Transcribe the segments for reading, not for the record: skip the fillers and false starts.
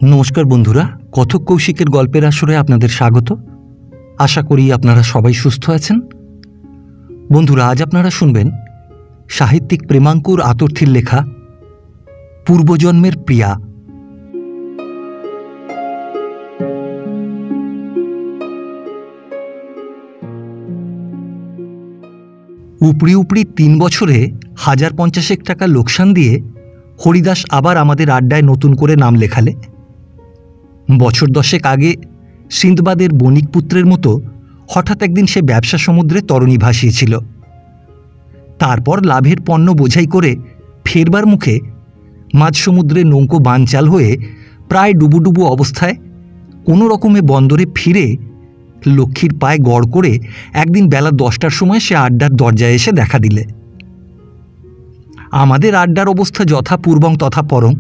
নমস্কার বন্ধুরা, কথক কৌশিকের গল্পের আসরে আপনাদের স্বাগত। আশা করি আপনারা সবাই সুস্থ আছেন। বন্ধুরা, আজ আপনারা শুনবেন সাহিত্যিক প্রেমাঙ্কুর আতর্থীর লেখা পূর্বজন্মের প্রিয়া। উপরি উপরি ৩ বছরে ১,০৫০ টাকা লোকসান দিয়ে হরিদাস আবার আমাদের আড্ডায় নতুন করে নাম লেখালে। বছর 10 আগে সিন্দবাদের বণিক পুত্রের মতো হঠাৎ একদিন সে ব্যবসা সমুদ্রে তরণী ভাসিয়েছিল। তারপর লাভের পণ্য বোঝাই করে ফেরবার মুখে মাঝ সমুদ্রে নৌকো বানচাল হয়ে প্রায় ডুবুডুবু অবস্থায় কোনো রকমে বন্দরে ফিরে লক্ষ্মীর পায়ে গড় করে একদিন বেলা 10টার সময় সে আড্ডার দরজায় এসে দেখা দিলে। আমাদের আড্ডার অবস্থা যথা পূর্বং তথা পরং।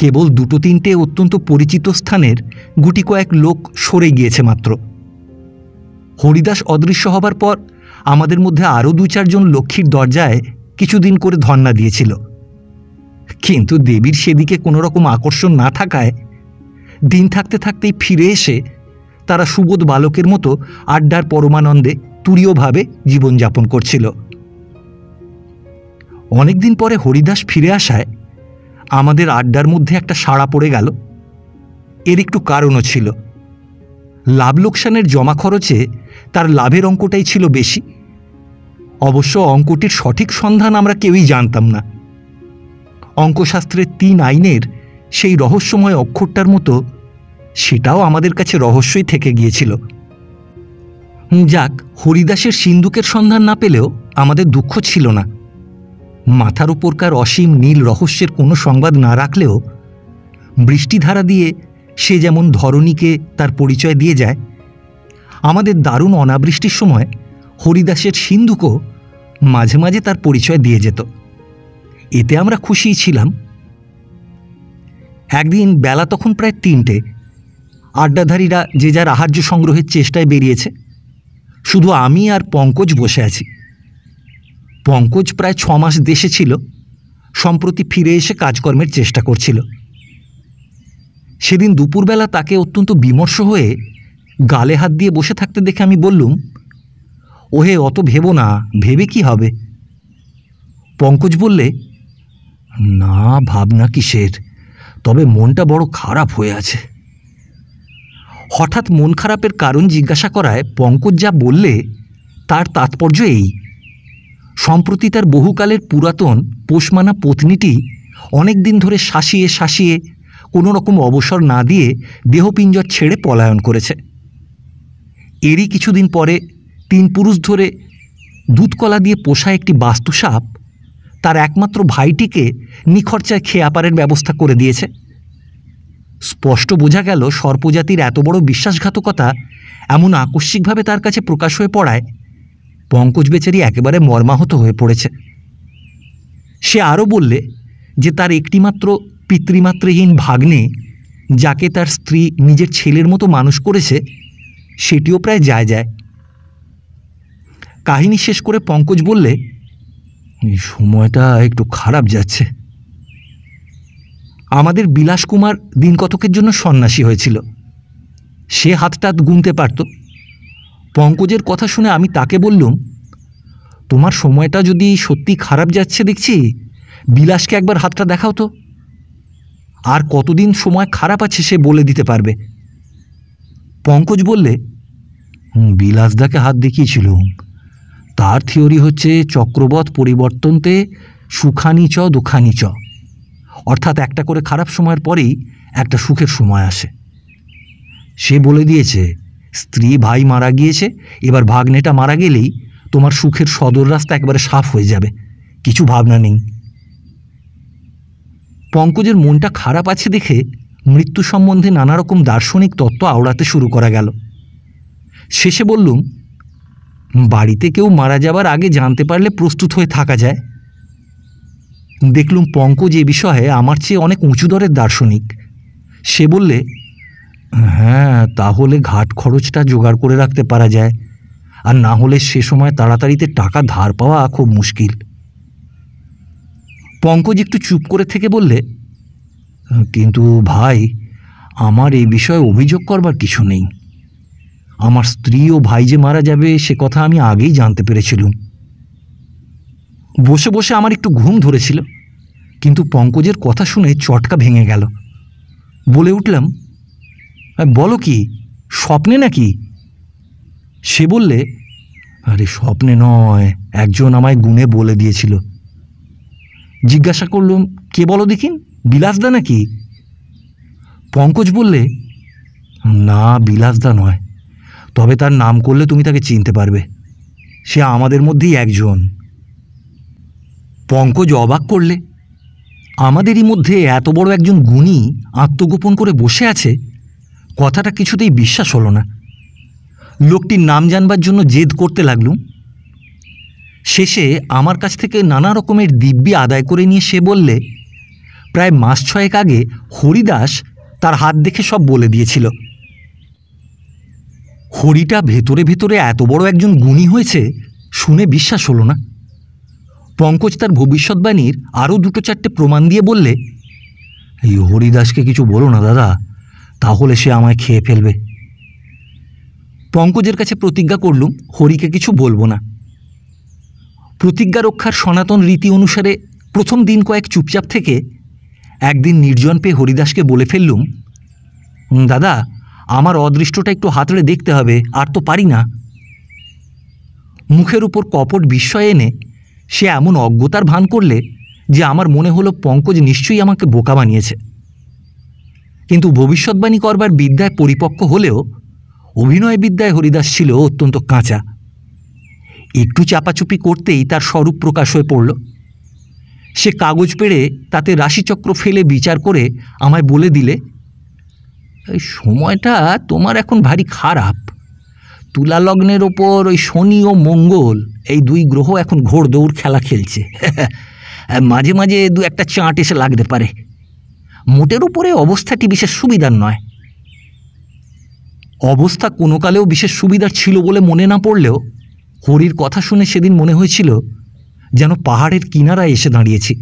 কেবল 2-3টে অত্যন্ত পরিচিত স্থানের গুটি কয়েক লোক সরে গিয়েছে মাত্র। হরিদাস অদৃশ্য হবার পর আমাদের মধ্যে আরও 2-4 জন লক্ষ্মীর দরজায় কিছুদিন করে ধর্ণা দিয়েছিল, কিন্তু দেবীর সেদিকে কোনো রকম আকর্ষণ না থাকায় দিন থাকতে থাকতেই ফিরে এসে তারা সুবোধ বালকের মতো আড্ডার পরমানন্দে তুরীয়ভাবে জীবনযাপন করছিল। অনেকদিন পরে হরিদাস ফিরে আসায় আমাদের আড্ডার মধ্যে একটা সাড়া পড়ে গেল। এর একটু কারণও ছিল। লাভ লোকসানের জমা খরচে তার লাভের অঙ্কটাই ছিল বেশি। অবশ্য অঙ্কটির সঠিক সন্ধান আমরা কেউই জানতাম না। অঙ্কশাস্ত্রের 3 আইনের সেই রহস্যময় অক্ষরটার মতো সেটাও আমাদের কাছে রহস্যই থেকে গিয়েছিল। যাক, হরিদাসের সিন্দুকের সন্ধান না পেলেও আমাদের দুঃখ ছিল না। মাথার উপরকার অসীম নীল রহস্যের কোনো সংবাদ না রাখলেও বৃষ্টিধারা দিয়ে সে যেমন ধরণীকে তার পরিচয় দিয়ে যায়, আমাদের দারুণ অনাবৃষ্টির সময় হরিদাসের সিন্দুকও মাঝে মাঝে তার পরিচয় দিয়ে যেত। এতে আমরা খুশিই ছিলাম। একদিন বেলা তখন প্রায় 3টে। আড্ডাধারীরা যে যার আহার্য সংগ্রহের চেষ্টায় বেরিয়েছে। শুধু আমি আর পঙ্কজ বসে আছি। পঙ্কজ প্রায় 6 মাস দেশে ছিল, সম্প্রতি ফিরে এসে কাজকর্মের চেষ্টা করছিল। সেদিন দুপুরবেলা তাকে অত্যন্ত বিমর্ষ হয়ে গালে হাত দিয়ে বসে থাকতে দেখে আমি বললুম, ওহে অত ভেবো না, ভেবে কি হবে? পঙ্কজ বললে, না ভাবনা কিসের, তবে মনটা বড় খারাপ হয়ে আছে। হঠাৎ মন খারাপের কারণ জিজ্ঞাসা করায় পঙ্কজ যা বললে তার তাৎপর্য এই: সম্প্রতি তার বহুকালের পুরাতন পোষমানা পত্নীটি অনেক দিন ধরে শাসিয়ে শাসিয়ে কোনো রকম অবসর না দিয়ে দেহপিঞ্জর ছেড়ে পলায়ন করেছে। এরই কিছুদিন পরে 3 পুরুষ ধরে দুধকলা দিয়ে পোষা একটি বাস্তুসাপ তার একমাত্র ভাইটিকে নিখরচায় খেয়াপারের ব্যবস্থা করে দিয়েছে। স্পষ্ট বোঝা গেল সর্পজাতির এত বড় বিশ্বাসঘাতকতা এমন আকস্মিকভাবে তার কাছে প্রকাশ হয়ে পড়ায় পঙ্কজ বেচারি একেবারে মর্মাহত হয়ে পড়েছে। সে আরও বললে যে তার একটিমাত্র পিতৃমাতৃহীন ভাগ্নে, যাকে তার স্ত্রী নিজের ছেলের মতো মানুষ করেছে, সেটিও প্রায় যায় যায়। কাহিনী শেষ করে পঙ্কজ বললে, এই সময়টা একটু খারাপ যাচ্ছে। আমাদের বিলাসকুমার দিন কতকের জন্য সন্ন্যাসী হয়েছিল। সে হাতটাত গুনতে পারত। পঙ্কজের কথা শুনে আমি তাকে বললুম, তোমার সময়টা যদি সত্যি খারাপ যাচ্ছে দেখছি, বিলাসকে একবার হাতটা দেখাও তো। আর কতদিন সময় খারাপ আছে সে বলে দিতে পারবে। পঙ্কজ বললে, বিলাসদাকে হাত দেখিয়েছিলুম। তার থিওরি হচ্ছে চক্রবৎ পরিবর্তনতে সুখানি চ দুঃখানি চ, অর্থাৎ একটা করে খারাপ সময়ের পরেই একটা সুখের সময় আসে। সে বলে দিয়েছে স্ত্রী ভাই মারা গিয়েছে, এবার ভাগ্নেটা মারা গেলেই তোমার সুখের সদর রাস্তা একবারে সাফ হয়ে যাবে, কিছু ভাবনা নেই। পঙ্কজের মনটা খারাপ আছে দেখে মৃত্যু সম্বন্ধে নানা রকম দার্শনিক তত্ত্ব আওড়াতে শুরু করা গেল। শেষে বললুম, বাড়িতে কেউ মারা যাবার আগে জানতে পারলে প্রস্তুত হয়ে থাকা যায়। দেখলুম পঙ্কজ এ বিষয়ে আমার চেয়ে অনেক উঁচু দরের দার্শনিক। সে বললে, হ্যাঁ, তাহলে ঘাট খরচটা জোগাড় করে রাখতে পারা যায়, আর না হলে সে সময় তাড়াতাড়িতে টাকা ধার পাওয়া খুব মুশকিল। পঙ্কজ একটু চুপ করে থেকে বললে, কিন্তু ভাই, আমার এই বিষয়ে অভিযোগ করবার কিছু নেই। আমার স্ত্রী ও ভাই যে মারা যাবে সে কথা আমি আগেই জানতে পেরেছিলুম। বসে বসে আমার একটু ঘুম ধরেছিল, কিন্তু পঙ্কজের কথা শুনে চটকা ভেঙে গেল। বলে উঠলাম, বলো কি, স্বপ্নে নাকি? সে বললে, আরে স্বপ্নে নয়, একজন আমায় গুণে বলে দিয়েছিল। জিজ্ঞাসা করলুম, কে বলো দেখিন, বিলাসদা নাকি? পঙ্কজ বললে, না, বিলাসদা নয়, তবে তার নাম করলে তুমি তাকে চিনতে পারবে, সে আমাদের মধ্যেই একজন। পঙ্কজ অবাক করলে, আমাদেরই মধ্যে এত বড় একজন গুণী আত্মগোপন করে বসে আছে, কথাটা কিছুতেই বিশ্বাস হলো না। লোকটির নাম জানবার জন্য জেদ করতে লাগলুম। শেষে আমার কাছ থেকে নানা রকমের দিব্যি আদায় করে নিয়ে সে বললে, প্রায় মাস 6 আগে হরিদাস তার হাত দেখে সব বলে দিয়েছিল। হরিটা ভেতরে ভেতরে এত বড় একজন গুণী হয়েছে শুনে বিশ্বাস হলো না। পঙ্কজ তার ভবিষ্যৎবাণীর আরও 2-4টে প্রমাণ দিয়ে বললে, এই হরিদাসকে কিছু বলো না দাদা, তাহলে সে আমায় খেয়ে ফেলবে। পঙ্কজের কাছে প্রতিজ্ঞা করলুম হরিকে কিছু বলবো না। প্রতিজ্ঞা রক্ষার সনাতন রীতি অনুসারে প্রথম দিন কয়েক চুপচাপ থেকে একদিন নির্জন পেয়ে হরিদাসকে বলে ফেললুম, দাদা, আমার অদৃষ্টটা একটু হাতড়ে দেখতে হবে, আর তো পারি না। মুখের উপর কপট বিস্ময় এনে সে এমন অজ্ঞতার ভান করলে যে আমার মনে হলো পঙ্কজ নিশ্চয়ই আমাকে বোকা বানিয়েছে। কিন্তু ভবিষ্যৎবাণী করবার বিদ্যায় পরিপক্ক হলেও অভিনয় বিদ্যায় হরিদাস ছিল অত্যন্ত কাঁচা। একটু চাপাচুপি করতেই তার স্বরূপ প্রকাশ হয়ে পড়ল। সে কাগজ পেড়ে তাতে রাশিচক্র ফেলে বিচার করে আমায় বলে দিলে, এই সময়টা তোমার এখন ভারী খারাপ। তুলা লগ্নের ওপর ওই শনি ও মঙ্গল, এই 2 গ্রহ এখন ঘোড়দৌড় খেলা খেলছে। মাঝে মাঝে 2-1টা চাঁট এসে লাগতে পারে। মোটের উপরে অবস্থাটি বিশেষ সুবিধার নয়। অবস্থা কোনো কালেও বিশেষ সুবিধার ছিল বলে মনে না পড়লেও হরির কথা শুনে সেদিন মনে হয়েছিল যেন পাহাড়ের কিনারায় এসে দাঁড়িয়েছি।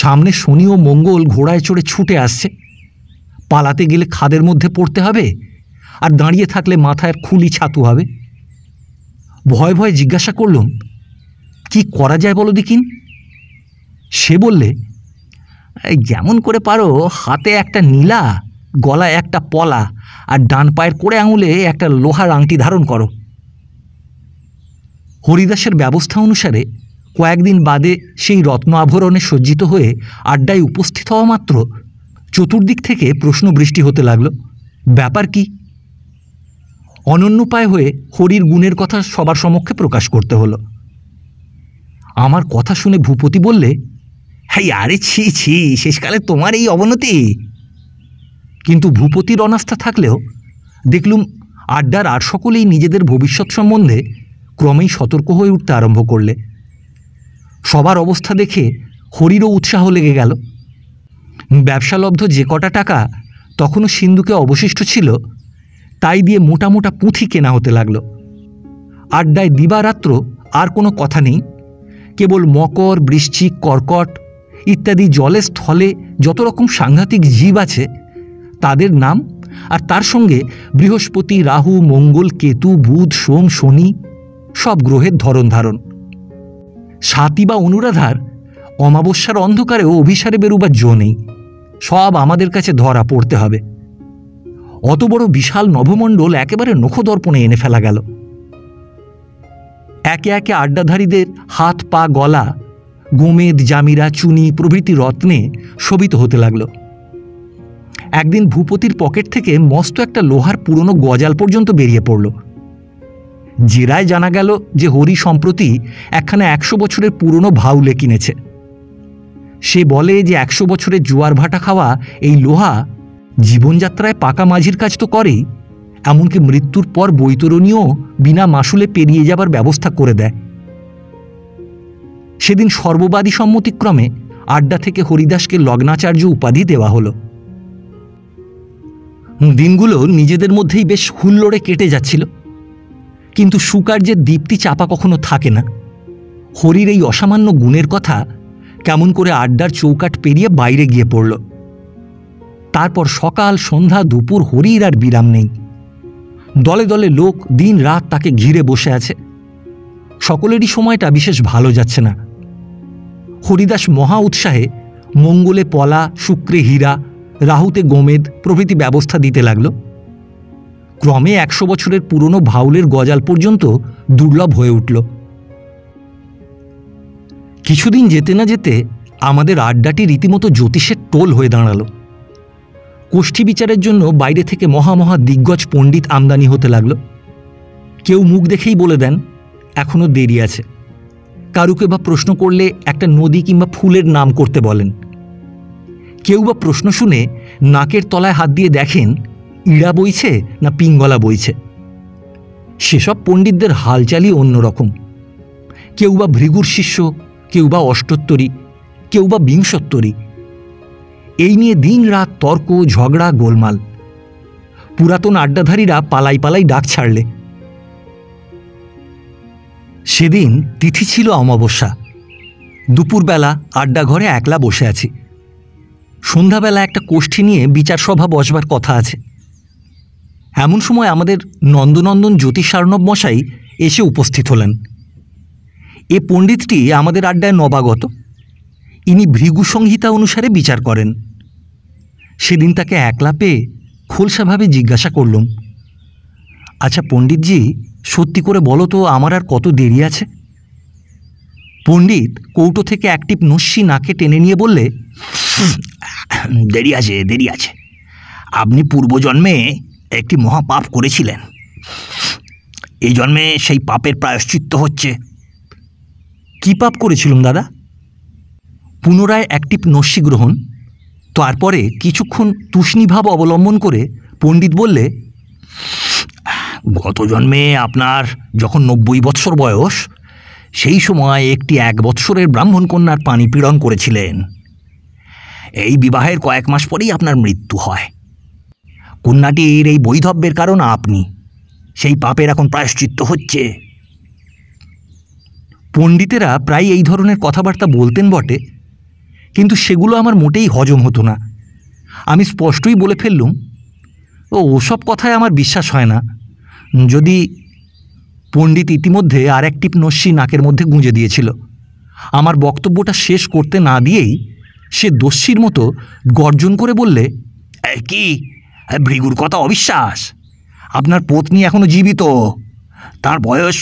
সামনে শনি ও মঙ্গল ঘোড়ায় চড়ে ছুটে আসছে। পালাতে গেলে খাদের মধ্যে পড়তে হবে, আর দাঁড়িয়ে থাকলে মাথায় খুলি ছাতু হবে। ভয় ভয়ে জিজ্ঞাসা করলুম, কি করা যায় বলো দেখিন? সে বললে, যেমন করে পারো হাতে একটা নীলা, গলায় একটা পলা, আর ডান পায়ের কোড়ে আঙুলে একটা লোহার আংটি ধারণ করো। হরিদাসের ব্যবস্থা অনুসারে কয়েকদিন বাদে সেই রত্ন আভরণে সজ্জিত হয়ে আড্ডায় উপস্থিত হওয়া মাত্র চতুর্দিক থেকে প্রশ্ন বৃষ্টি হতে লাগল, ব্যাপার কি? অনন্যোপায় হয়ে হরির গুণের কথা সবার সমক্ষে প্রকাশ করতে হলো। আমার কথা শুনে ভূপতি বললে, হ্যাঁ, আরে ছি ছি, শেষকালে তোমার এই অবনতি। কিন্তু ভূপতির অনাস্থা থাকলেও দেখলুম আড্ডার আর সকলেই নিজেদের ভবিষ্যৎ সম্বন্ধে ক্রমেই সতর্ক হয়ে উঠতে আরম্ভ করলে। সবার অবস্থা দেখে হরিরও উৎসাহ লেগে গেল। ব্যবসালব্ধ যে কটা টাকা তখনও সিন্ধুকে অবশিষ্ট ছিল, তাই দিয়ে মোটা মোটা পুঁথি কেনা হতে লাগল। আড্ডায় দিবারাত্র আর কোনো কথা নেই, কেবল মকর, বৃশ্চিক, কর্কট ইত্যাদি জলে স্থলে যত রকম সাংঘাতিক জীব আছে তাদের নাম, আর তার সঙ্গে বৃহস্পতি, রাহু, মঙ্গল, কেতু, বুধ, সোম, শনি সব গ্রহের ধরন ধারণ। স্বাতী বা অনুরাধার অমাবস্যার অন্ধকারেও অভিসারে বেরুবার জো নেই, সব আমাদের কাছে ধরা পড়তে হবে। অত বড় বিশাল নভমণ্ডল একেবারে নখদর্পণে এনে ফেলা গেল। একে একে আড্ডাধারীদের হাত, পা, গলা গোমেদ, জামিরা, চুনি প্রভৃতি রত্নে শোভিত হতে লাগল। একদিন ভূপতির পকেট থেকে মস্ত একটা লোহার পুরনো গজাল পর্যন্ত বেরিয়ে পড়ল। জেরায় জানা গেল যে হরি সম্প্রতি একখানা 100 বছরের পুরনো ভাউলে কিনেছে। সে বলে যে 100 বছরের জোয়ার ভাটা খাওয়া এই লোহা জীবনযাত্রায় পাকা মাঝির কাজ তো করেই, এমনকি মৃত্যুর পর বৈতরণীও বিনা মাসুলে পেরিয়ে যাবার ব্যবস্থা করে দেয়। সেদিন সর্ববাদী সম্মতিক্রমে আড্ডা থেকে হরিদাসকে লগ্নাচার্য উপাধি দেওয়া হলো। দিনগুলো নিজেদের মধ্যেই বেশ হুল্লোড়ে কেটে যাচ্ছিল, কিন্তু সুকার্যের দীপ্তি চাপা কখনো থাকে না। হরির এই অসামান্য গুণের কথা কেমন করে আড্ডার চৌকাঠ পেরিয়ে বাইরে গিয়ে পড়ল। তারপর সকাল সন্ধ্যা দুপুর হরির আর বিরাম নেই। দলে দলে লোক দিন রাত তাকে ঘিরে বসে আছে। সকলেরই সময়টা বিশেষ ভালো যাচ্ছে না। হরিদাস মহা উৎসাহে মঙ্গলে পলা, শুক্রে হীরা, রাহুতে গোমেদ প্রভৃতি ব্যবস্থা দিতে লাগল। ক্রমে 100 বছরের পুরনো ভাউলের গজাল পর্যন্ত দুর্লভ হয়ে উঠল। কিছুদিন যেতে না যেতে আমাদের আড্ডাটি রীতিমতো জ্যোতিষের টোল হয়ে দাঁড়ালো। কোষ্ঠী বিচারের জন্য বাইরে থেকে মহা দিগ্গজ পণ্ডিত আমদানি হতে লাগল। কেউ মুখ দেখেই বলে দেন এখনো দেরি আছে। কারুকে বা প্রশ্ন করলে একটা নদী কিংবা ফুলের নাম করতে বলেন। কেউ বা প্রশ্ন শুনে নাকের তলায় হাত দিয়ে দেখেন ইড়া বইছে না পিঙ্গলা বইছে। সেসব পণ্ডিতদের হালচালই অন্যরকম। কেউ বা ভৃগুর শিষ্য, কেউ বা অষ্টোত্তরী, কেউ বা বিংশোত্তরী। এই নিয়ে দিন রাত তর্ক, ঝগড়া, গোলমাল। পুরাতন আড্ডাধারীরা পালাই পালাই ডাক ছাড়লে। সেদিন তিথি ছিল অমাবস্যা। দুপুরবেলা আড্ডাঘরে একলা বসে আছি। সন্ধ্যাবেলা একটা কোষ্ঠী নিয়ে বিচার সভা বসবার কথা আছে। এমন সময় আমাদের নন্দনন্দন জ্যোতিষার্ণব মশাই এসে উপস্থিত হলেন। এ পণ্ডিতটি আমাদের আড্ডায় নবাগত। ইনি ভৃগু সংহিতা অনুসারে বিচার করেন। সেদিন তাকে একলা পেয়ে খোলসাভাবে জিজ্ঞাসা করলুম, আচ্ছা পণ্ডিতজি, সত্যি করে বলো তো আমার আর কত দেরি আছে? পণ্ডিত কৌটো থেকে একটি নস্যি নাকে টেনে নিয়ে বললে, দেরি আছে, দেরি আছে। আপনি পূর্বজন্মে একটি মহাপাপ করেছিলেন। এই জন্মে সেই পাপের প্রায়শ্চিত্ত হচ্ছে। কি পাপ করেছিলাম দাদা? পুনরায় একটি নস্যি গ্রহণ। তারপরে কিছুক্ষণ তুষ্ণীভাব অবলম্বন করে পণ্ডিত বললে, গত জন্মে আপনার যখন 90 বৎসর বয়স, সেই সময় একটি 1 বৎসরের ব্রাহ্মণ কন্যার পানি পীড়ন করেছিলেন। এই বিবাহের কয়েক মাস পরেই আপনার মৃত্যু হয়। কন্যাটির এই বৈধব্যের কারণ আপনি। সেই পাপের এখন প্রায়শ্চিত্ত হচ্ছে। পণ্ডিতেরা প্রায় এই ধরনের কথাবার্তা বলতেন বটে, কিন্তু সেগুলো আমার মোটেই হজম হতো না। আমি স্পষ্টই বলে ফেললুম, ওসব কথায় আমার বিশ্বাস হয় না। যদি পণ্ডিত ইতিমধ্যে আর একটি নস্যি নাকের মধ্যে গুঁজে দিয়েছিল। আমার বক্তব্যটা শেষ করতে না দিয়েই সে দস্যির মতো গর্জন করে বললে, কি ভৃগুর কথা অবিশ্বাস? আপনার পত্নী এখনো জীবিত। তার বয়স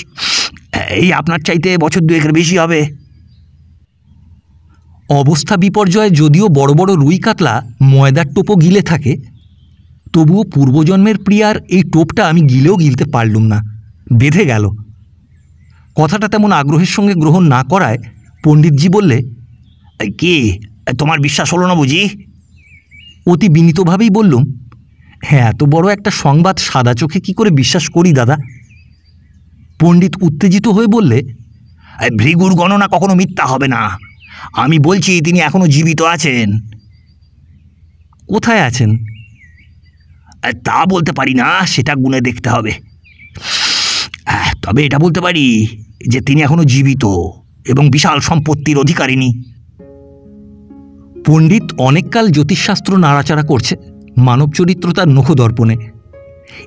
এই আপনার চাইতে বছর 2-1 বেশি হবে। অবস্থা বিপর্যয়ে যদিও বড় বড় রুই কাতলা ময়দার টোপও গিলে থাকে, তবুও পূর্বজন্মের প্রিয়ার এই টোপটা আমি গিলেও গিলতে পারলুম না, বেঁধে গেল। কথাটা তেমন আগ্রহের সঙ্গে গ্রহণ না করায় পণ্ডিতজি বললে, কি তোমার বিশ্বাস হলো না বুঝি? অতি বিনীতভাবেই বললুম, হ্যাঁ, এত বড় একটা সংবাদ সাদা চোখে কি করে বিশ্বাস করি দাদা? পণ্ডিত উত্তেজিত হয়ে বললে, ভৃগুর গণনা কখনো মিথ্যা হবে না। আমি বলছি তিনি এখনো জীবিত আছেন। কোথায় আছেন? তা বলতে পারি না, সেটা গুণে দেখতে হবে। তবে এটা বলতে পারি যে তিনি এখনো জীবিত এবং বিশাল সম্পত্তির অধিকারিণী। পণ্ডিত অনেককাল জ্যোতিষশাস্ত্র নাড়াচাড়া করছে মানব চরিত্র তার নখদর্পণে।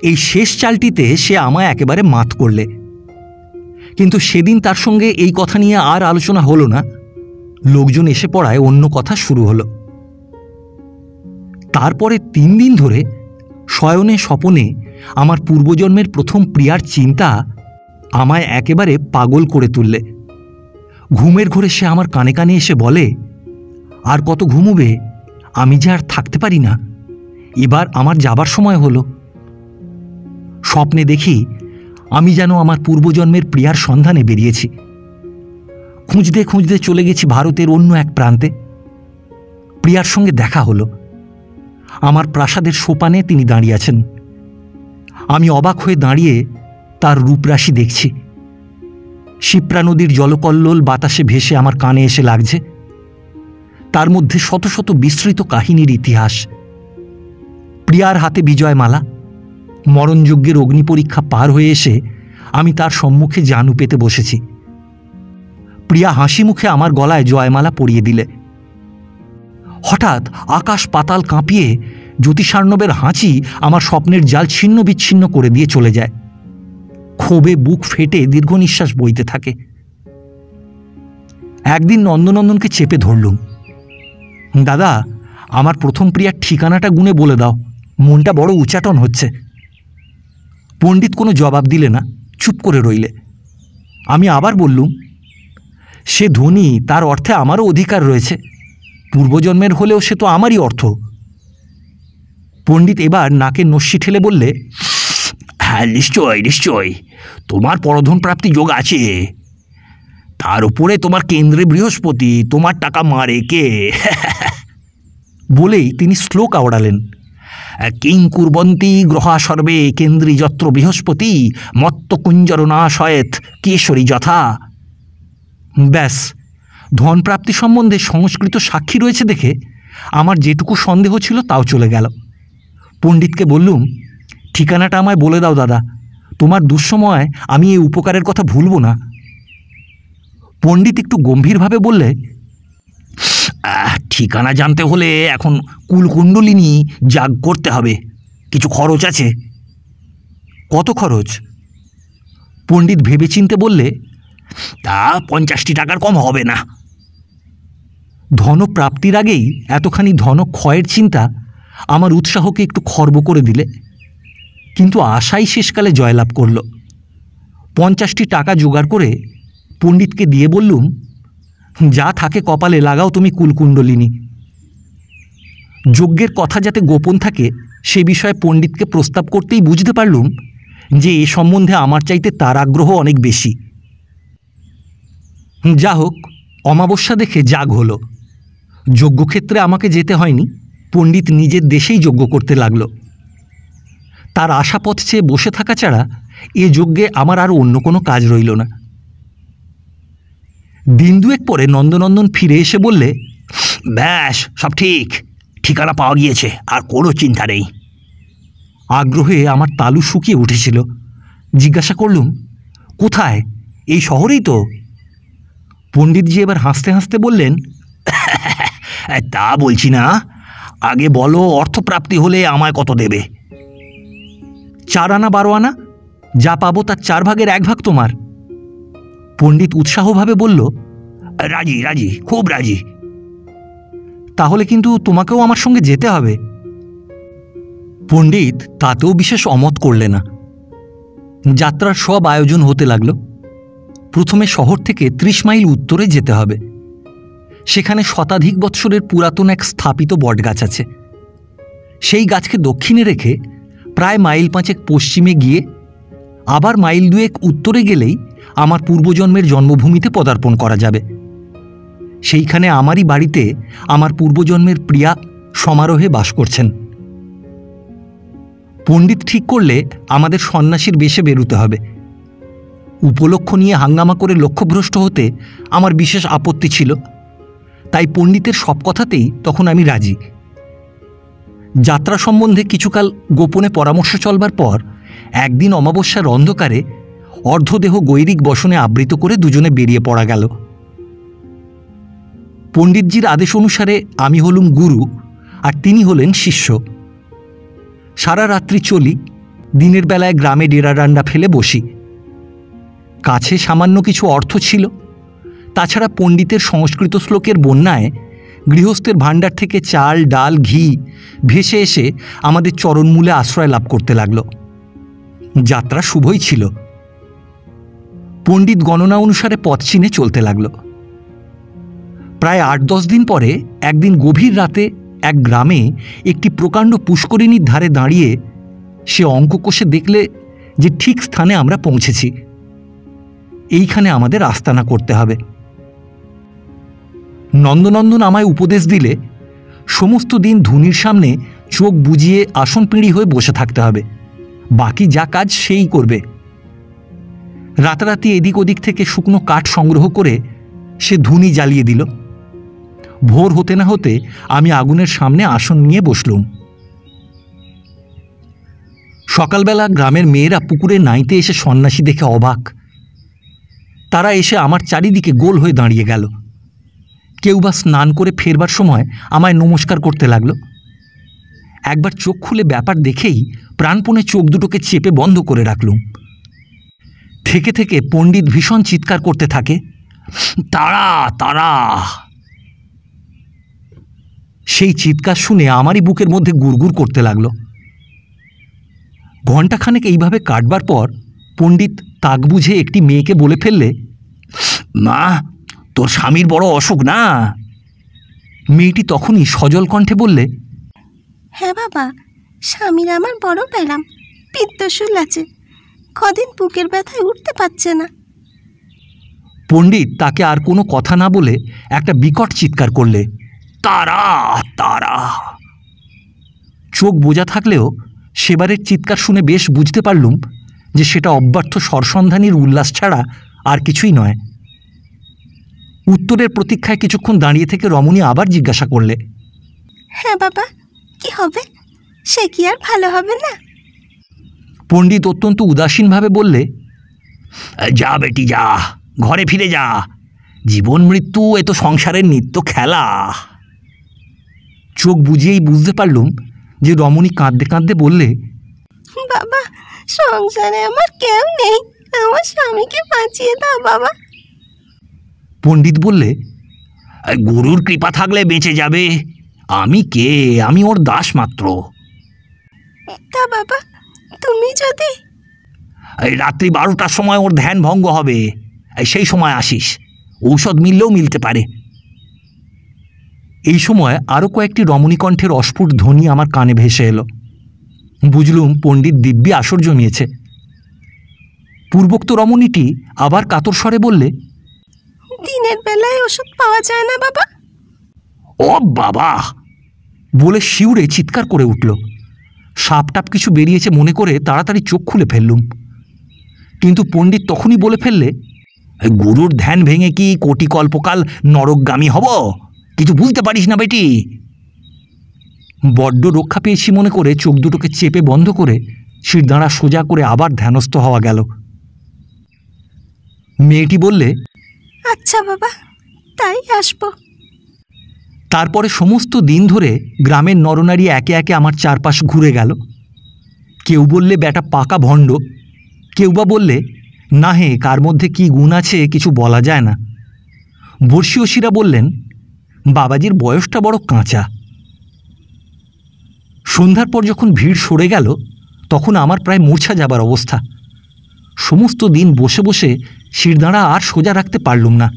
এই শেষ চালটিতে সে আমায় একেবারে মাত করলে। কিন্তু সেদিন তার সঙ্গে এই কথা নিয়ে আর আলোচনা হলো না। লোকজন এসে পড়ায় অন্য কথা শুরু হলো। তারপরে 3 দিন ধরে শয়নে স্বপনে আমার পূর্বজন্মের প্রথম প্রিয়ার চিন্তা আমায় একেবারে পাগল করে তুললে। ঘুমের ঘোরে সে আমার কানে কানে এসে বলে, আর কত ঘুমুবে? আমি যে আর থাকতে পারি না, এবার আমার যাবার সময় হলো। স্বপ্নে দেখি আমি যেন আমার পূর্বজন্মের প্রিয়ার সন্ধানে বেরিয়েছি। খুঁজতে খুঁজতে চলে গেছি ভারতের অন্য এক প্রান্তে। প্রিয়ার সঙ্গে দেখা হলো। আমার প্রাসাদের সোপানে তিনি দাঁড়িয়ে আছেন। আমি অবাক হয়ে দাঁড়িয়ে তার রূপরাশি দেখছি। শিপ্রা নদীর জলকল্লোল বাতাসে ভেসে আমার কানে এসে লাগছে। তার মধ্যে শত শত বিস্তৃত কাহিনীর ইতিহাস। প্রিয়ার হাতে বিজয়মালা। মরণযজ্ঞের অগ্নিপরীক্ষা পার হয়ে এসে আমি তার সম্মুখে জানু পেতে বসেছি। প্রিয়া হাসি মুখে আমার গলায় জয়মালা পরিয়ে দিলে। হঠাৎ আকাশ পাতাল কাঁপিয়ে জ্যোতিষার্ণবের হাঁচি আমার স্বপ্নের জাল ছিন্ন বিচ্ছিন্ন করে দিয়ে চলে যায়। ক্ষোভে বুক ফেটে দীর্ঘ নিঃশ্বাস বইতে থাকে। একদিন নন্দনন্দনকে চেপে ধরলুম। দাদা, আমার প্রথম প্রিয়ার ঠিকানাটা গুনে বলে দাও, মনটা বড় উচাটন হচ্ছে। পণ্ডিত কোনো জবাব দিলে না, চুপ করে রইলে। আমি আবার বললুম, সে ধনী, তার অর্থে আমারও অধিকার রয়েছে। পূর্বজন্মের হলেও সে তো আমারই অর্থ। পণ্ডিত এবার নাকে নস্যি ঠেলে বললে, হ্যাঁ, নিশ্চয় নিশ্চয়, তোমার পরধন প্রাপ্তি যোগ আছে। তার উপরে তোমার কেন্দ্রে বৃহস্পতি, তোমার টাকা মারে কে? বলেই তিনি শ্লোক আওড়ালেন। কিং কুর্বন্তি গ্রহা সর্বে কেন্দ্রী যত্র বৃহস্পতি মত্তকুঞ্জর নাশয়েত কেশরী যথা। ব্যাস, ধনপ্রাপ্তি সম্বন্ধে সংস্কৃত সাক্ষী রয়েছে দেখে আমার যেটুকু সন্দেহ ছিল তাও চলে গেল। পণ্ডিতকে বললুম, ঠিকানাটা আমায় বলে দাও দাদা, তোমার দুঃসময় আমি এই উপকারের কথা ভুলব না। পণ্ডিত একটু গম্ভীরভাবে বললে, ঠিকানা জানতে হলে এখন কুলকুণ্ডলিনী যাগ করতে হবে, কিছু খরচ আছে। কত খরচ? পণ্ডিত ভেবেচিন্তে বললে, তা 50টি টাকার কম হবে না। ধনপ্রাপ্তির আগেই এতখানি ধন ক্ষয়ের চিন্তা আমার উৎসাহকে একটু খর্ব করে দিলে, কিন্তু আশাই শেষকালে জয়লাভ করল। 50টি টাকা জোগাড় করে পণ্ডিতকে দিয়ে বললুম, যা থাকে কপালে লাগাও তুমি কুলকুণ্ডলিনী। যজ্ঞের কথা যাতে গোপন থাকে সে বিষয়ে পণ্ডিতকে প্রস্তাব করতেই বুঝতে পারলুম যে এ সম্বন্ধে আমার চাইতে তার আগ্রহ অনেক বেশি। যা হোক, অমাবস্যা দেখে যাগ হলো। যজ্ঞক্ষেত্রে আমাকে যেতে হয়নি, পণ্ডিত নিজের দেশেই যজ্ঞ করতে লাগল। তার আশাপথ চেয়ে বসে থাকা ছাড়া এ যজ্ঞে আমার আর অন্য কোনো কাজ রইল না। দিন দুয়েক পরে নন্দনন্দন ফিরে এসে বললে, ব্যাস, সব ঠিক, ঠিকানা পাওয়া গিয়েছে, আর কোনো চিন্তা নেই। আগ্রহে আমার তালু শুকিয়ে উঠেছিল। জিজ্ঞাসা করলুম, কোথায়? এই শহরেই তো? পণ্ডিতজি এবার হাসতে হাসতে বললেন, তা বলছি না, আগে বলো অর্থপ্রাপ্তি হলে আমায় কত দেবে? 4 আনা 12 আনা, যা পাবো তার 4 ভাগের 1 ভাগ তোমার। পণ্ডিত উৎসাহভাবে বলল, রাজি রাজি, খুব রাজি। তাহলে কিন্তু তোমাকেও আমার সঙ্গে যেতে হবে। পণ্ডিত তাতেও বিশেষ অমত করলে না। যাত্রার সব আয়োজন হতে লাগলো। প্রথমে শহর থেকে 30 মাইল উত্তরে যেতে হবে। সেখানে শতাধিক বৎসরের পুরাতন এক স্থাপিত বটগাছ আছে। সেই গাছকে দক্ষিণে রেখে প্রায় মাইল 5 পশ্চিমে গিয়ে আবার মাইল 2 উত্তরে গেলেই আমার পূর্বজন্মের জন্মভূমিতে পদার্পণ করা যাবে। সেইখানে আমারই বাড়িতে আমার পূর্বজন্মের প্রিয়া সমারোহে বাস করছেন। পণ্ডিত ঠিক করলে আমাদের সন্ন্যাসীর বেশে বেরুতে হবে। উপলক্ষ নিয়ে হাঙ্গামা করে লক্ষ্যভ্রষ্ট হতে আমার বিশেষ আপত্তি ছিল, তাই পণ্ডিতের সব কথাতেই তখন আমি রাজি। যাত্রা সম্বন্ধে কিছুকাল গোপনে পরামর্শ চলবার পর একদিন অমাবস্যার অন্ধকারে অর্ধদেহ গৈরিক বসনে আবৃত করে দুজনে বেরিয়ে পড়া গেল। পণ্ডিতজির আদেশ অনুসারে আমি হলুম গুরু আর তিনি হলেন শিষ্য। সারা রাত্রি চলি, দিনের বেলায় গ্রামে ডেরা ডান্ডা ফেলে বসি। কাছে সামান্য কিছু অর্থ ছিল, তাছাড়া পণ্ডিতের সংস্কৃত শ্লোকের বন্যায় গৃহস্থের ভাণ্ডার থেকে চাল ডাল ঘি ভেসে এসে আমাদের চরণমূলে আশ্রয় লাভ করতে লাগল। যাত্রা শুভই ছিল। পণ্ডিত গণনা অনুসারে পথ চিনে চলতে লাগল। প্রায় 8-10 দিন পরে একদিন গভীর রাতে এক গ্রামে একটি প্রকাণ্ড পুষ্করিণীর ধারে দাঁড়িয়ে সে অঙ্ক কষে দেখলে যে ঠিক স্থানে আমরা পৌঁছেছি। এইখানে আমাদের আস্তানা করতে হবে। নন্দনন্দন আমায় উপদেশ দিলে সমস্ত দিন ধুনির সামনে চোখ বুজিয়ে আসন পিঁড়ি হয়ে বসে থাকতে হবে, বাকি যা কাজ সেই করবে। রাতারাতি এদিক ওদিক থেকে শুকনো কাঠ সংগ্রহ করে সে ধুনি জ্বালিয়ে দিল। ভোর হতে না হতে আমি আগুনের সামনে আসন নিয়ে বসলুম। সকালবেলা গ্রামের মেয়েরা পুকুরে নাইতে এসে সন্ন্যাসী দেখে অবাক। তারা এসে আমার চারিদিকে গোল হয়ে দাঁড়িয়ে গেল। কেউ বা স্নান করে ফেরবার সময় আমায় নমস্কার করতে লাগলো। একবার চোখ খুলে ব্যাপার দেখেই প্রাণপণে চোখ দুটোকে চেপে বন্ধ করে রাখলুম। থেকে থেকে পণ্ডিত ভীষণ চিৎকার করতে থাকে, তারা তারা। সেই চিৎকার শুনে আমারই বুকের মধ্যে গুড়গুড় করতে লাগলো। ঘণ্টাখানেক এইভাবে কাটবার পর পণ্ডিত তাক বুঝে একটি মেয়েকে বলে ফেললে, মা, তোর স্বামীর বড় অসুখ না? মেয়েটি তখনই সজল কণ্ঠে বললে, হ্যাঁ বাবা, স্বামীর আমার বড় ব্যারাম, পিত্তশূল আছে, কদিন বুকের ব্যথায় উঠতে পারছে না। পণ্ডিত তাকে আর কোনো কথা না বলে একটা বিকট চিৎকার করলে, তারা তারা। চোখ বোঝা থাকলেও সেবারের চিৎকার শুনে বেশ বুঝতে পারলুম যে সেটা অব্যর্থ স্বরসন্ধানীর উল্লাস ছাড়া আর কিছুই নয়। উত্তরের প্রতীক্ষায় কিছুক্ষণ দাঁড়িয়ে থেকে রমণী আবার জিজ্ঞাসা করলে, হ্যাঁ বাবা, কি হবে? সে কি আর ভালো হবে না? পণ্ডিত অত্যন্ত উদাসীনভাবে বললে, যা বেটি যা, ঘরে ফিরে যা, জীবন মৃত্যু এ তো সংসারের নিত্য খেলা। চোখ বুঝিয়েই বুঝতে পারলুম যে রমণী কাঁদতে কাঁদতে বললে, বাবা, সংসারে আমার কেউ নেই, আমার স্বামীকে বাঁচিয়ে দাও বাবা। পণ্ডিত বললে, গুরুর কৃপা থাকলে বেঁচে যাবে। আমি কে? আমি ওর দাস মাত্র। তা বাবা, তুমি যদি রাত্রি 12টার সময় ওর ধ্যান ভঙ্গ হবে, সেই সময় আসিস, ঔষধ মিললেও মিলতে পারে। এই সময় আরও কয়েকটি রমণীকণ্ঠের অস্ফুট ধ্বনি আমার কানে ভেসে এলো। বুঝলুম পণ্ডিত দিব্যি আসর জমিয়েছে। পূর্বোক্ত রমণীটি আবার কাতর স্বরে বললে, দিনের বেলায় ওষুধ পাওয়া যায় না বাবা? ও বাবা বলে শিউরে চিৎকার করে উঠল। সাপটাপ কিছু বেরিয়েছে মনে করে তাড়াতাড়ি চোখ খুলে ফেললুম, কিন্তু পণ্ডিত তখনই বলে ফেললে, গুরুর ধ্যান ভেঙে কি কোটি কল্পকাল নরকগামী হব? কিছু বুঝতে পারিস না বেটি? বড্ড রক্ষা পেয়েছি মনে করে চোখ দুটোকে চেপে বন্ধ করে শিরদাঁড়া সোজা করে আবার ধ্যানস্থ হওয়া গেল। মেয়েটি বললে, আচ্ছা বাবা, তাই আসবো। তারপরে সমস্ত দিন ধরে গ্রামের নরনারী একে একে আমার চারপাশ ঘুরে গেল। কেউ বললে বেটা পাকা ভণ্ড, কেউ বা বললে না হে কার মধ্যে কি গুণ আছে কিছু বলা যায় না। বর্ষীয়সীরা বললেন বাবাজির বয়সটা বড় কাঁচা। সন্ধ্যার পর যখন ভিড় সরে গেল তখন আমার প্রায় মূর্ছা যাবার অবস্থা। সমস্ত দিন বসে বসে শিরদাঁড়া আর সোজা রাখতে পারলুম না,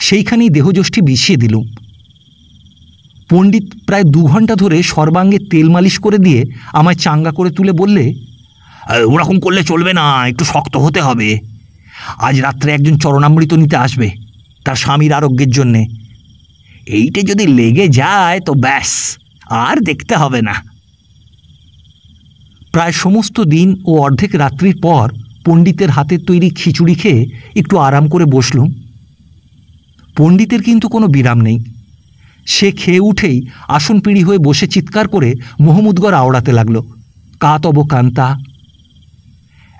সেইখানেই দেহযষ্টি বিছিয়ে দিলুম। পণ্ডিত প্রায় 2 ঘন্টা ধরে সর্বাঙ্গে তেল মালিশ করে দিয়ে আমায় চাঙ্গা করে তুলে বললে, ওরকম করলে চলবে না, একটু শক্ত হতে হবে। আজ রাত্রে একজন চরণামৃত নিতে আসবে তার স্বামীর আরোগ্যের জন্যে। এইটা যদি লেগে যায় তো ব্যাস, আর দেখতে হবে না। প্রায় সমস্ত দিন ও অর্ধেক রাত্রির পর পণ্ডিতের হাতের তৈরি খিচুড়ি খেয়ে একটু আরাম করে বসলুম। পণ্ডিতের কিন্তু কোনো বিরাম নেই। সে খেয়ে উঠেই আসন পিঁড়ি হয়ে বসে চিৎকার করে মোহাম্মদগড় আওড়াতে লাগল, কা তব কান্তা।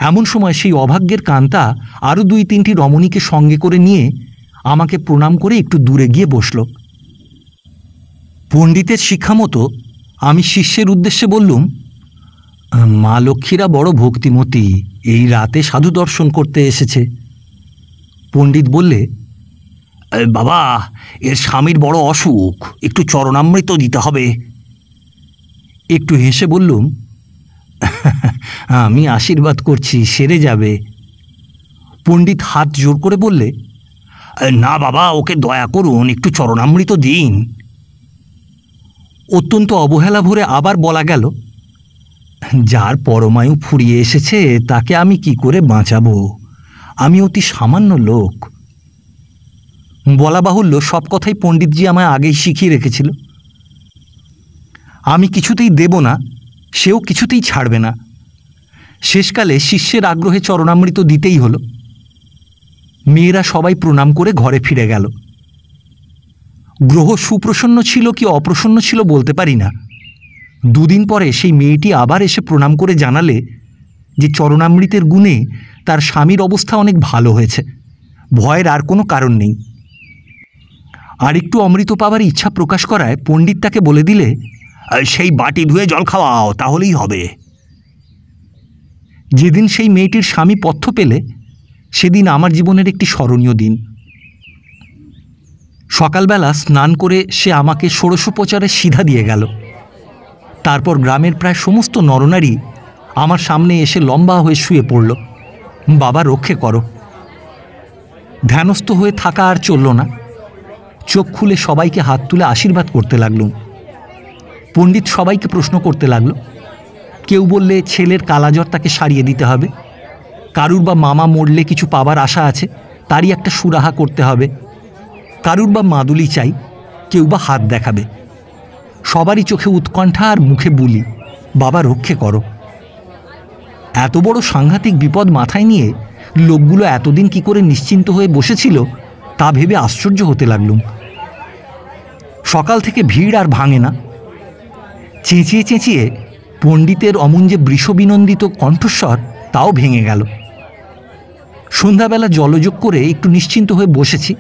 এমন সময় সেই অভাগ্যের কান্তা আরও 2-3টি রমণীকে সঙ্গে করে নিয়ে আমাকে প্রণাম করে একটু দূরে গিয়ে বসল। পণ্ডিতের শিক্ষা মতো আমি শিষ্যের উদ্দেশ্যে বললুম, মা লক্ষ্মীরা বড় ভক্তিমতী, এই রাতে সাধু দর্শন করতে এসেছে। পণ্ডিত বললে, বাবা এর স্বামীর বড় অসুখ, একটু চরণামৃত দিতে হবে। একটু হেসে বললুম, আমি আশীর্বাদ করছি, সেরে যাবে। পণ্ডিত হাত জোর করে বললে, না বাবা, ওকে দয়া করুন, একটু চরণামৃত দিন। অত্যন্ত অবহেলা ভরে আবার বলা গেল, যার পরমায়ু ফুরিয়ে এসেছে তাকে আমি কি করে বাঁচাবো? আমি অতি সামান্য লোক। বলা বাহুল্য সব কথাই পণ্ডিতজি আমায় আগেই শিখিয়ে রেখেছিল। আমি কিছুতেই দেব না, সেও কিছুতেই ছাড়বে না। শেষকালে শিষ্যের আগ্রহে চরণামৃত দিতেই হলো। মেয়েরা সবাই প্রণাম করে ঘরে ফিরে গেল। গ্রহ সুপ্রসন্ন ছিল কি অপ্রসন্ন ছিল বলতে পারি না। 2 দিন পরে সেই মেয়েটি আবার এসে প্রণাম করে জানালে যে চরণামৃতের গুণে তার স্বামীর অবস্থা অনেক ভালো হয়েছে, ভয়ের আর কোনো কারণ নেই। আর একটু অমৃত পাবার ইচ্ছা প্রকাশ করায় পণ্ডিত তাকে বলে দিলে, সেই বাটি ধুয়ে জল খাওয়াও, তাহলেই হবে। যেদিন সেই মেয়েটির স্বামী পথ্য পেলে সেদিন আমার জীবনের একটি স্মরণীয় দিন। সকালবেলা স্নান করে সে আমাকে ষোড়শোপচারে সিধা দিয়ে গেল। তারপর গ্রামের প্রায় সমস্ত নরনারী আমার সামনে এসে লম্বা হয়ে শুয়ে পড়ল, বাবা রক্ষে করো। ধ্যানস্থ হয়ে থাকা আর চলল না। চোখ খুলে সবাইকে হাত তুলে আশীর্বাদ করতে লাগলুম। পণ্ডিত সবাইকে প্রশ্ন করতে লাগলো। কেউ বললে ছেলের কালাজ্বর, তাকে সারিয়ে দিতে হবে। কারুর বা মামা মরলে কিছু পাবার আশা আছে, তারই একটা সুরাহা করতে হবে। কারুর বা মাদুলি চাই, কেউ বা হাত দেখাবে। সবারই চোখে উৎকণ্ঠা আর মুখে বুলি, বাবা রক্ষে করো। এত বড় সাংঘাতিক বিপদ মাথায় নিয়ে লোকগুলো এতদিন কি করে নিশ্চিন্ত হয়ে বসেছিল তা ভেবে আশ্চর্য হতে লাগলুম। সকাল থেকে ভিড় আর ভাঙে না। চেঁচিয়ে চেঁচিয়ে পণ্ডিতের অমন যে বৃষবিনন্দিত কণ্ঠস্বর, তাও ভেঙে গেল। সন্ধ্যাবেলা জলযোগ করে একটু নিশ্চিন্ত হয়ে বসেছি।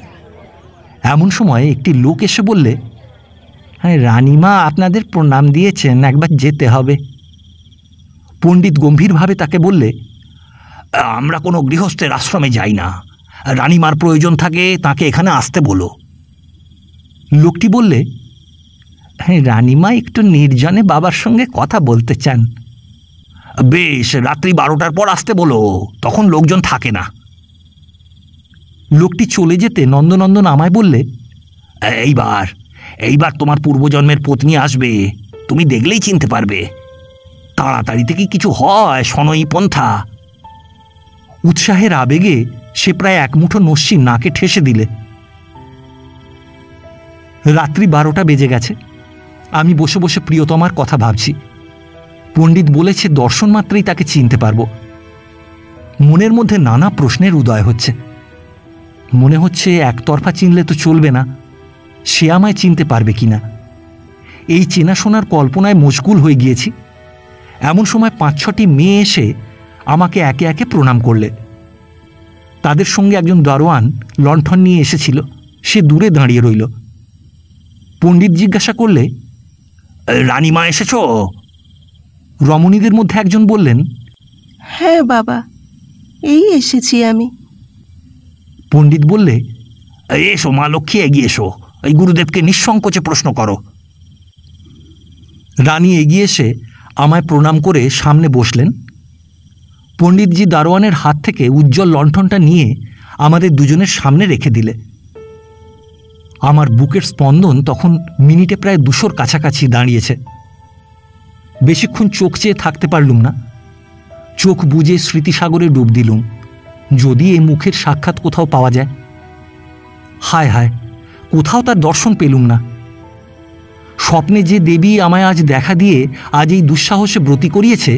এমন সময় একটি লোক এসে বললে, হ্যাঁ, রানীমা আপনাদের প্রণাম দিয়েছেন, একবার যেতে হবে। পণ্ডিত গম্ভীরভাবে তাকে বললে, আমরা কোনো গৃহস্থের আশ্রমে যাই না, রানীমার প্রয়োজন থাকে তাকে এখানে আসতে বলো। লোকটি বললে, হ্যাঁ, রানীমা একটু নির্জনে বাবার সঙ্গে কথা বলতে চান। বেশ, রাত্রি 12টার পর আসতে বলো, তখন লোকজন থাকে না। লোকটি চলে যেতে নন্দনন্দন আমায় বললে, এইবার তোমার পূর্বজন্মের পত্নী আসবে, তুমি দেখলেই চিনতে পারবে। তাড়াতাড়িতে কি কিছু হয়, সনই পন্থা। উৎসাহের আবেগে সে প্রায় এক মুঠো নস্যি নাকে ঠেসে দিলে। রাত্রি 12টা বেজে গেছে। আমি বসে বসে প্রিয়তমার কথা ভাবছি। পণ্ডিত বলেছে দর্শন মাত্রেই তাকে চিনতে পারব। মনের মধ্যে নানা প্রশ্নের উদয় হচ্ছে। মনে হচ্ছে একতরফা চিনলে তো চলবে না, সে আমায় চিনতে পারবে কিনা। এই চেনাশোনার কল্পনায় মশগুল হয়ে গিয়েছি। এমন সময় 5-6টি মেয়ে এসে আমাকে একে একে প্রণাম করলে। তাদের সঙ্গে একজন দারোয়ান লণ্ঠন নিয়ে এসেছিল, সে দূরে দাঁড়িয়ে রইল। পণ্ডিত জিজ্ঞাসা করলে, রানীমা এসেছ? রমণীদের মধ্যে একজন বললেন, হ্যাঁ বাবা, এই এসেছি আমি। পণ্ডিত বললে, এসো মা লক্ষ্মী, এগিয়ে এসো, এই গুরুদেবকে নিঃসংকোচে প্রশ্ন করো। রানী এগিয়ে এসে আমায় প্রণাম করে সামনে বসলেন। পণ্ডিতজি দারোয়ানের হাত থেকে উজ্জ্বল লণ্ঠনটা নিয়ে আমাদের দুজনের সামনে রেখে দিলে। আমার বুকের স্পন্দন তখন মিনিটে প্রায় 200-র কাছাকাছি দাঁড়িয়েছে। বেশিক্ষণ চোখ চেয়ে থাকতে পারলুম না। চোখ বুজে স্মৃতিসাগরে ডুব দিলুম, যদি এ মুখের সাক্ষাৎ কোথাও পাওয়া যায়। হায় হায়, কোথাও তার দর্শন পেলুম না। স্বপ্নে যে দেবী আমায় আজ দেখা দিয়ে আজ এই দুঃসাহসে ব্রতী করিয়েছে,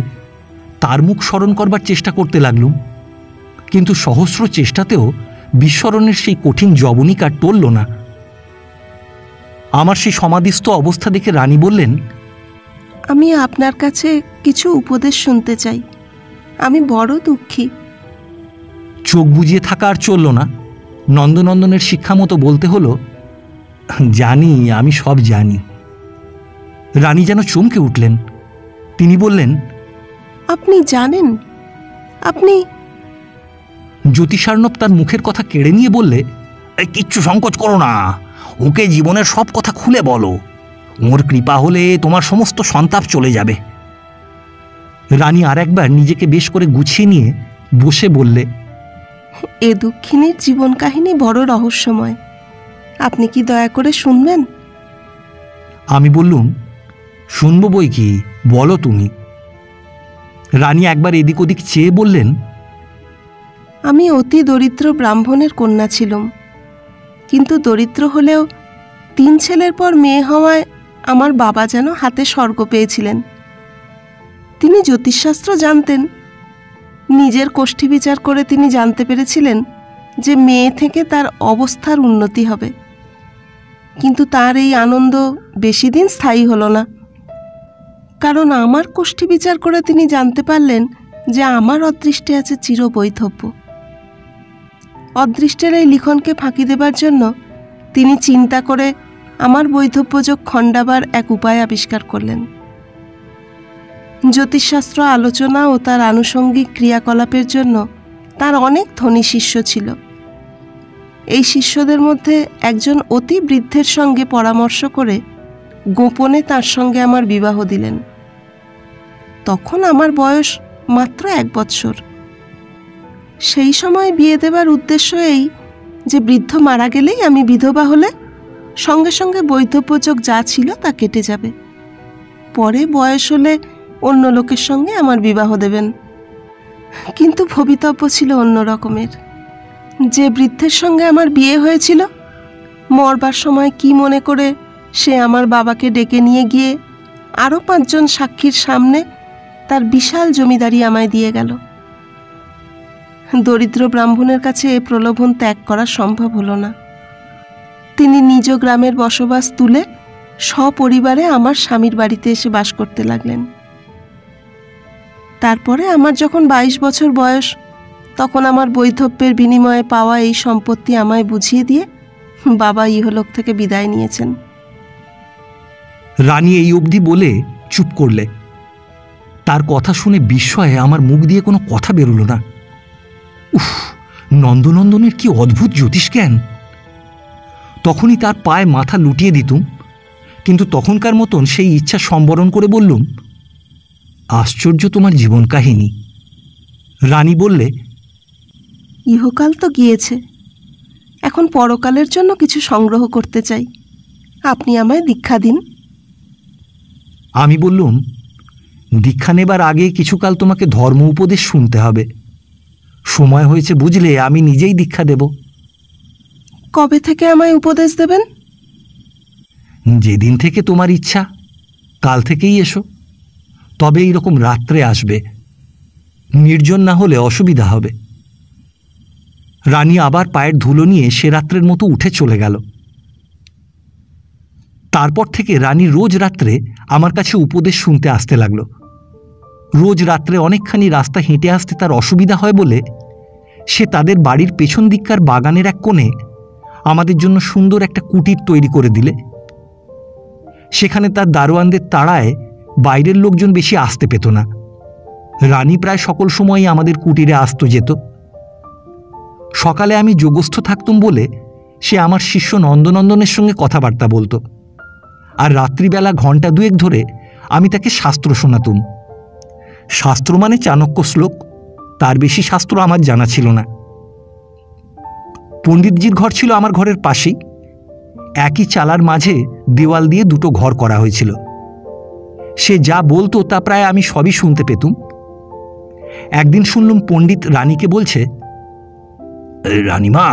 তার মুখ স্মরণ করবার চেষ্টা করতে লাগলুম। কিন্তু সহস্র চেষ্টাতেও বিস্মরণের সেই কঠিন জবনিকা টলল না। আমার সেই সমাধিস্থ অবস্থা দেখে রানী বললেন, আমি আপনার কাছে কিছু উপদেশ শুনতে চাই। আমি বড় দুঃখী। চোখ বুজিয়ে থাকা আর চলল না। নন্দনন্দনের শিক্ষা মতো বলতে হলো, জানি, আমি সব জানি। রানী যেন চমকে উঠলেন। তিনি বললেন, আপনি জানেন? আপনি? জ্যোতিষার্ণব তার মুখের কথা কেড়ে নিয়ে বললে, কিচ্ছু সংকোচ করো না, ওকে জীবনের সব কথা খুলে বলো। ওর কৃপা হলে তোমার সমস্ত সন্তাপ চলে যাবে। রানী আর একবার নিজেকে বেশ করে গুছিয়ে নিয়ে বসে বললে, এ দুঃখিনীর জীবন কাহিনী বড় রহস্যময়। আপনি কি দয়া করে শুনবেন? আমি বললুম, শুনব বই কি, বলো তুমি। রানী একবার এদিক ওদিক চেয়ে বললেন, আমি অতি দরিদ্র ব্রাহ্মণের কন্যা ছিলাম, কিন্তু দরিদ্র হলেও 3 ছেলের পর মেয়ে হওয়ায় আমার বাবা যেন হাতে স্বর্গ পেয়েছিলেন। তিনি জ্যোতিষশাস্ত্র জানতেন। নিজের কোষ্ঠী বিচার করে তিনি জানতে পেরেছিলেন যে মেয়ে থেকে তার অবস্থার উন্নতি হবে। কিন্তু তার এই আনন্দ বেশি দিন স্থায়ী হলো না, কারণ আমার কোষ্ঠী বিচার করে তিনি জানতে পারলেন যে আমার অদৃষ্টে আছে চিরবৈধব্য। অদৃষ্টের এই লিখনকে ফাঁকি দেবার জন্য তিনি চিন্তা করে আমার বৈধব্যযোগ খণ্ডাবার এক উপায় আবিষ্কার করলেন। জ্যোতিষশাস্ত্র আলোচনা ও তার আনুষঙ্গিক ক্রিয়াকলাপের জন্য তার অনেক ধনী শিষ্য ছিল। এই শিষ্যদের মধ্যে একজন অতি বৃদ্ধের সঙ্গে পরামর্শ করে গোপনে তার সঙ্গে আমার বিবাহ দিলেন। তখন আমার বয়স মাত্র 1 বৎসর। সেই সময় বিয়ে দেবার উদ্দেশ্য এই যে বৃদ্ধ মারা গেলেই আমি বিধবা হলে সঙ্গে সঙ্গে বৈধব্যযোগ যা ছিল তা কেটে যাবে। পরে বয়স হলে অন্য লোকের সঙ্গে আমার বিবাহ দেবেন। কিন্তু ভবিতব্য ছিল অন্য রকমের। যে বৃদ্ধের সঙ্গে আমার বিয়ে হয়েছিল, মরবার সময় কি মনে করে সে আমার বাবাকে ডেকে নিয়ে গিয়ে আরও 5 জন সাক্ষীর সামনে তার বিশাল জমিদারি আমায় দিয়ে গেল। দরিদ্র ব্রাহ্মণের কাছে এ প্রলোভন ত্যাগ করা সম্ভব হলো না। তিনি নিজ গ্রামের বসবাস তুলে সপরিবারে আমার স্বামীর বাড়িতে এসে বাস করতে লাগলেন। তারপরে আমার যখন 22 বছর বয়স, তখন আমার বৈধব্যের বিনিময়ে পাওয়া এই সম্পত্তি আমায় বুঝিয়ে দিয়ে বাবা ইহলোক থেকে বিদায় নিয়েছেন। রানী এই অবধি বলে চুপ করলে। তার কথা শুনে বিস্ময়ে আমার মুখ দিয়ে কোনো কথা বেরোলো না। উফ, নন্দনন্দনের কি অদ্ভুত জ্যোতিষ জ্ঞান! তখনই তার পায়ে মাথা লুটিয়ে দিতুম, কিন্তু তখনকার মতন সেই ইচ্ছা সম্বরণ করে বললুম, আশ্চর্য তোমার জীবন কাহিনী। রানী বললে, ইহকাল তো গিয়েছে, এখন পরকালের জন্য কিছু সংগ্রহ করতে চাই। আপনি আমায় দীক্ষা দিন। আমি বললুম, দীক্ষা নেবার আগে কিছুকাল তোমাকে ধর্ম উপদেশ শুনতে হবে। সময় হয়েছে বুঝলে আমি নিজেই দীক্ষা দেব। কবে থেকে আমায় উপদেশ দেবেন? যেদিন থেকে তোমার ইচ্ছা, কাল থেকেই এসো। তবে এইরকম রাত্রে আসবে, নির্জন না হলে অসুবিধা হবে। রানী আবার পায়ের ধুলো নিয়ে সে রাত্রের মতো উঠে চলে গেল। তারপর থেকে রানী রোজ রাত্রে আমার কাছে উপদেশ শুনতে আসতে লাগলো। রোজ রাত্রে অনেকখানি রাস্তা হেঁটে আসতে তার অসুবিধা হয় বলে সে তাদের বাড়ির পেছন দিককার বাগানের এক কোণে আমাদের জন্য সুন্দর একটা কুটির তৈরি করে দিলে। সেখানে তার দারোয়ানদের তাড়ায় বাইরের লোকজন বেশি আসতে পেত না। রানী প্রায় সকল সময়ই আমাদের কুটিরে আসত যেত। সকালে আমি যোগস্থ থাকতুম বলে সে আমার শিষ্য নন্দনন্দনের সঙ্গে কথাবার্তা বলতো, আর রাত্রিবেলা 2 ঘণ্টা ধরে আমি তাকে শাস্ত্র শোনাতুম। শাস্ত্র মানে চাণক্য শ্লোক, তার বেশি শাস্ত্র আমার জানা ছিল না। পণ্ডিতজির ঘর ছিল আমার ঘরের পাশেই। একই চালার মাঝে দেওয়াল দিয়ে 2টো ঘর করা হয়েছিল। সে যা বলতো তা প্রায় আমি সবই শুনতে পেতুম। একদিন শুনলুম পণ্ডিত রানীকে বলছে, রানীমা,